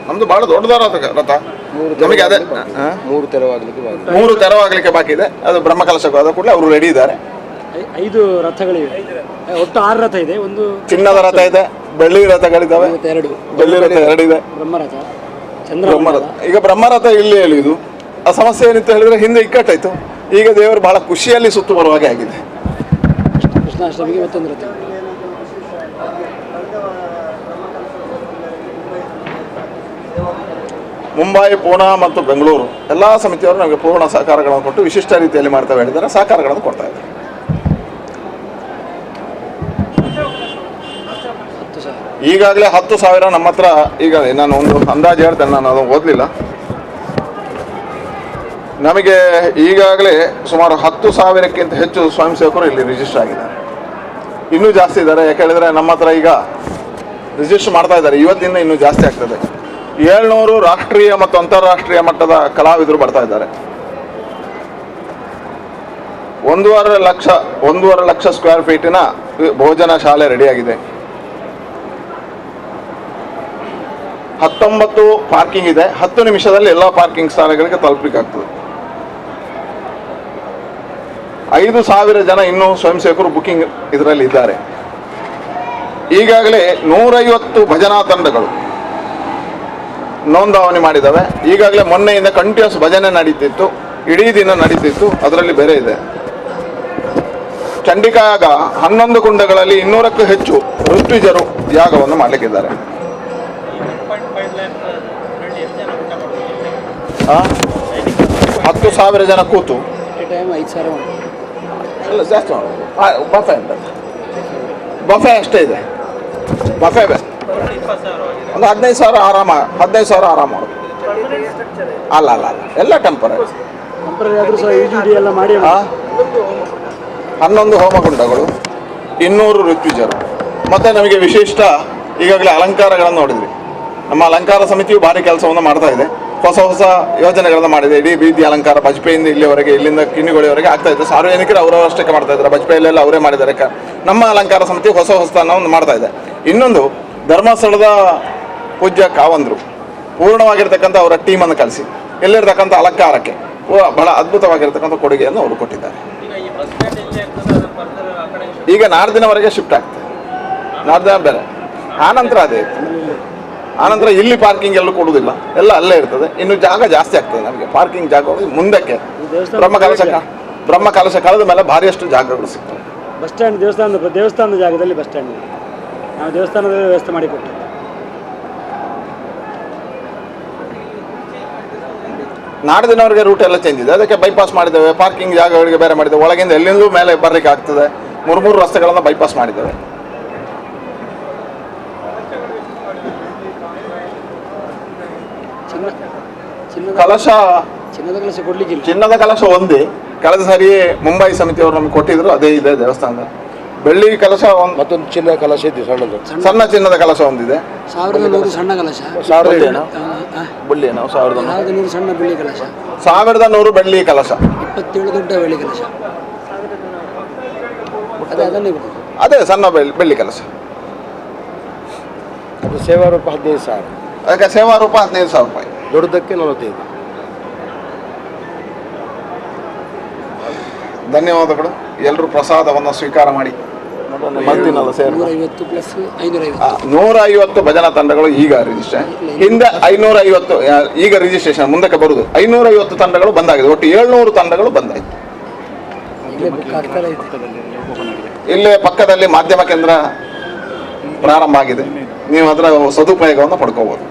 ನಮ್ದು ಬಹಳ ದೊಡ್ಡದಾರ ರಥ. ನಮಗೆ ಅದೇ 3 ತೆರವಾಗಲಿಕ್ಕೆ ಬಾಕಿ ಇದೆ. ಅದು ಬ್ರಹ್ಮಕಲಶಕ್ಕೆ ಆದ ಕೂಡಲೇ ಅವರು ರೆಡಿ ಇದ್ದಾರೆ. 5 ರಥಗಳಿವೆ, ಒಟ್ಟು 6 ರಥ ಇದೆ. ಒಂದು ಚಿನ್ನದ ರಥ ಇದೆ, ಬೆಳ್ಳಿ ರಥಗಳಿದ್ದಾವೆ. ಬೆಳ್ಳಿ ರಥ 2 ಇದೆ. ಬ್ರಹ್ಮರಥ ಬ್ರಹ್ಮರಥ ಈಗ ಬ್ರಹ್ಮರಥ ಇಲ್ಲಿ ಎಳೆಯುವುದು ಆ ಸಮಸ್ಯೆ ಏನಿತ್ತು ಹೇಳಿದ್ರೆ ಹಿಂದೆ ಇಕ್ಕಟ್ಟಾಯ್ತು. ಈಗ ದೇವರು ಬಹಳ ಖುಷಿಯಲ್ಲಿ ಸುತ್ತು ಬರುವ ಹಾಗೆ ಆಗಿದೆ. ಕೃಷ್ಣಾಷ್ಟಮಿಗೆ ಮತ್ತೊಂದು ರಥ. ಮುಂಬೈ, ಪೂನಾ ಮತ್ತು ಬೆಂಗಳೂರು ಎಲ್ಲ ಸಮಿತಿಯವರು ನಮಗೆ ಪೂರ್ಣ ಸಹಕಾರಗಳನ್ನು ಕೊಟ್ಟು ವಿಶಿಷ್ಟ ರೀತಿಯಲ್ಲಿ ಮಾಡ್ತಾ ಹೇಳಿದ್ದಾರೆ, ಸಹಕಾರಗಳನ್ನು ಕೊಡ್ತಾ ಇದ್ದಾರೆ. 10,000 ಈಗಾಗಲೇ 10,000 ನಮ್ಮ ಹತ್ರ. ಈಗ ನಾನು ಒಂದು ಅಂದಾಜು ಹೇಳ್ತೇನೆ, ನಾನು ಅದು ಓದಲಿಲ್ಲ. ನಮಗೆ ಈಗಾಗಲೇ ಸುಮಾರು 10,000ಕ್ಕಿಂತ ಹೆಚ್ಚು ಸ್ವಯಂ ಸೇವಕರು ಇಲ್ಲಿ ರಿಜಿಸ್ಟರ್ ಆಗಿದ್ದಾರೆ. ಇನ್ನೂ ಜಾಸ್ತಿ ಇದ್ದಾರೆ. ಯಾಕೆ ಹೇಳಿದ್ರೆ ನಮ್ಮ ಹತ್ರ ಈಗ ರಿಜಿಸ್ಟರ್ ಮಾಡ್ತಾ ಇದ್ದಾರೆ. ಇವತ್ತಿಂದ ಇನ್ನೂ ಜಾಸ್ತಿ ಆಗ್ತದೆ. 700 ರಾಷ್ಟ್ರೀಯ ಮತ್ತು ಅಂತಾರಾಷ್ಟ್ರೀಯ ಮಟ್ಟದ ಕಲಾವಿದರು ಬರ್ತಾ ಇದ್ದಾರೆ. 1.5 ಲಕ್ಷ ಸ್ಕ್ವೇರ್ ಫೀಟಿನ ಭೋಜನ ಶಾಲೆ ರೆಡಿಯಾಗಿದೆ. 19 ಪಾರ್ಕಿಂಗ್ ಇದೆ. 10 ನಿಮಿಷದಲ್ಲಿ ಎಲ್ಲ ಪಾರ್ಕಿಂಗ್ ಸ್ಥಾನಗಳಿಗೆ ತಲುಪಲಿಕ್ಕಾಗ್ತದೆ. 5,000 ಜನ ಇನ್ನೂ ಸ್ವಯಂ ಸೇವಕರು ಬುಕಿಂಗ್ ಇದರಲ್ಲಿ ಇದ್ದಾರೆ. ಈಗಾಗಲೇ 150 ಭಜನಾ ತಂಡಗಳು ನೋಂದಾವಣಿ ಮಾಡಿದ್ದಾವೆ. ಈಗಾಗಲೇ ಮೊನ್ನೆಯಿಂದ ಕಂಟಿನ್ಯೂಸ್ ಭಜನೆ ನಡೀತಿತ್ತು, ಇಡೀ ದಿನ ನಡೀತಿತ್ತು. ಅದರಲ್ಲಿ ಬೇರೆ ಇದೆ. ಚಂಡಿಕಾಯಾಗ 11 ಕುಂಡಗಳಲ್ಲಿ 200ಕ್ಕೂ ಹೆಚ್ಚು ಋತ್ವಿಜರು ಯಾಗವನ್ನು ಮಾಡಲಿಕ್ಕಿದ್ದಾರೆ. 10,000 ಜನ ಕೂತು ಟೈಮ್ 5,000 ಅಲ್ಲ ಜಾಸ್ತಿ ಮಾಡೋದು. ಬಫೆ ಅಂತ ಬಫೆ ಅಷ್ಟೇ ಇದೆ. ಬಫೆ ಒಂದು 15,000 ಆರಾಮ, 15,000 ಆರಾಮ ಮಾಡೋದು. ಅಲ್ಲ ಅಲ್ಲ ಅಲ್ಲ ಎಲ್ಲ ಟೆಂಪರರಿ ಆದರೂ ಸಹ UGD ಎಲ್ಲ ಮಾಡಿ 11 ಹೋಮಗುಂಡಗಳು, 200 ಋತ್ವಿಜರು. ಮತ್ತು ನಮಗೆ ವಿಶಿಷ್ಟ ಈಗಾಗಲೇ ಅಲಂಕಾರಗಳನ್ನು ನೋಡಿದ್ವಿ. ನಮ್ಮ ಅಲಂಕಾರ ಸಮಿತಿಯು ಭಾರಿ ಕೆಲಸವನ್ನು ಮಾಡ್ತಾ ಇದೆ. ಹೊಸ ಹೊಸ ಯೋಜನೆಗಳನ್ನು ಮಾಡಿದೆ. ಇಡೀ ಬೀದಿ ಅಲಂಕಾರ ಬಜ್ಪೆಯಿಂದ ಇಲ್ಲಿವರೆಗೆ, ಇಲ್ಲಿಂದ ಕಿನ್ನಿಗೋಳಿವರೆಗೆ ಆಗ್ತಾ ಇದೆ. ಸಾರ್ವಜನಿಕರು ಅವರವರಷ್ಟಕ್ಕೆ ಮಾಡ್ತಾ ಇದ್ದಾರೆ. ಬಜ್ಪೆಯಲ್ಲೆಲ್ಲ ಅವರೇ ಮಾಡಿದ್ದಾರೆ. ನಮ್ಮ ಅಲಂಕಾರ ಸಮಿತಿ ಹೊಸ ಹೊಸತನವನ್ನು ಮಾಡ್ತಾ ಇದೆ. ಇನ್ನೊಂದು, ಧರ್ಮಸ್ಥಳದ ಪೂಜ್ಯ ಕಾವಂದರು ಪೂರ್ಣವಾಗಿರ್ತಕ್ಕಂಥ ಅವರ ಟೀಮನ್ನು ಕಳಿಸಿ ಇಲ್ಲಿರ್ತಕ್ಕಂಥ ಅಲಂಕಾರಕ್ಕೆ ಬಹಳ ಅದ್ಭುತವಾಗಿರ್ತಕ್ಕಂಥ ಕೊಡುಗೆಯನ್ನು ಅವರು ಕೊಟ್ಟಿದ್ದಾರೆ. ಈಗ ನಾಡ್ದಿನವರೆಗೆ ಶಿಫ್ಟ್ ಆಗ್ತದೆ. ನಾಡ್ದಿನ ಬೇರೆ, ಆನಂತರ ಅದೇ ಆನಂತರ ಇಲ್ಲಿ ಪಾರ್ಕಿಂಗ್ ಎಲ್ಲೂ ಕೊಡುವುದಿಲ್ಲ, ಎಲ್ಲ ಅಲ್ಲೇ ಇರ್ತದೆ. ಇನ್ನು ಜಾಗ ಜಾಸ್ತಿ ಆಗ್ತದೆ ನಮಗೆ. ಪಾರ್ಕಿಂಗ್ ಜಾಗ ಮುಂದಕ್ಕೆ ಬ್ರಹ್ಮ ಕಲಶ ಕಳೆದ ಮೇಲೆ ಭಾರಿಯಷ್ಟು ಜಾಗಗಳು ಸಿಗ್ತವೆ. ಬಸ್ ಸ್ಟ್ಯಾಂಡ್ ದೇವಸ್ಥಾನದ ಜಾಗದಲ್ಲಿ ಬಸ್ ಸ್ಟ್ಯಾಂಡ್ ನಾವು ದೇವಸ್ಥಾನದಲ್ಲಿ ವ್ಯವಸ್ಥೆ ಮಾಡಿಕೊಟ್ಟು. ನಾಡ್ದಿನವರೆಗೆ ರೂಟ್ ಎಲ್ಲ ಚೇಂಜ್ ಇದೆ. ಅದಕ್ಕೆ ಬೈಪಾಸ್ ಮಾಡಿದ್ದೇವೆ. ಪಾರ್ಕಿಂಗ್ ಜಾಗಗಳಿಗೆ ಬೇರೆ ಮಾಡಿದ್ದೇವೆ. ಒಳಗಿಂದ ಎಲ್ಲಿಂದಲೂ ಮೇಲೆ ಬರಲಿಕ್ಕೆ ಆಗ್ತದೆ. 3 ರಸ್ತೆಗಳನ್ನು ಬೈಪಾಸ್ ಮಾಡಿದ್ದೇವೆ. ಕಲಶ ಕೊಡ್ಲಿಕ್ಕೆ ಚಿನ್ನದ ಕಲಶ ಒಂದೇ. ಕಳೆದ ಸಾರಿ ಮುಂಬೈ ಸಮಿತಿಯವರು ನಮ್ಗೆ ಕೊಟ್ಟಿದ್ರು, ಅದೇ ಇದೆ ದೇವಸ್ಥಾನದ. ಬೆಳ್ಳಿ ಕಲಶ ಮತ್ತೊಂದು ಚಿನ್ನದ ಕಲಶ ಇದೆ, ಸಣ್ಣದು ಸಣ್ಣ ಚಿನ್ನದ ಕಲಶ ಒಂದಿದೆ. 1,100 ಸಣ್ಣ ಕಲಶ, 1,100 ಬೆಳ್ಳಿ, 1,100 ಸಣ್ಣ ಬೆಳ್ಳಿ ಕಲಶ, 1,100 ಬೆಳ್ಳಿ ಕಲಶ, 27 ದೊಡ್ಡ ಬೆಳ್ಳಿ ಕಲಶ. ಅದೇ ಸಣ್ಣ ಬೆಳ್ಳಿ ಕಲಶ. ಅದು ಸೇವಾ ರೂಪ 15,000. ಅದಕ್ಕೆ ಸೇವಾ ರೂಪ 15,000 ರೂಪಾಯಿ. ದೊಡ್ಡದಕ್ಕೆ 45. ಧನ್ಯವಾದಗಳು. ಎಲ್ಲರೂ ಪ್ರಸಾದವನ್ನು ಸ್ವೀಕಾರ ಮಾಡಿ. 150 ಭಜನಾ ತಂಡಗಳು ಈಗ ರಿಜಿಸ್ಟ್ರೇಷನ್. ಹಿಂದೆ 550 ಈಗ ರಿಜಿಸ್ಟ್ರೇಷನ್ ಮುಂದಕ್ಕೆ ಬರುವುದು. 550 ತಂಡಗಳು ಬಂದಾಗಿದೆ. ಒಟ್ಟು 700 ತಂಡಗಳು ಬಂದಾಯಿತು. ಇಲ್ಲೇ ಪಕ್ಕದಲ್ಲಿ ಮಾಧ್ಯಮ ಕೇಂದ್ರ ಪ್ರಾರಂಭ ಆಗಿದೆ. ನೀವು ಅದರ ಸದುಪಯೋಗವನ್ನು ಪಡ್ಕೋಬಹುದು.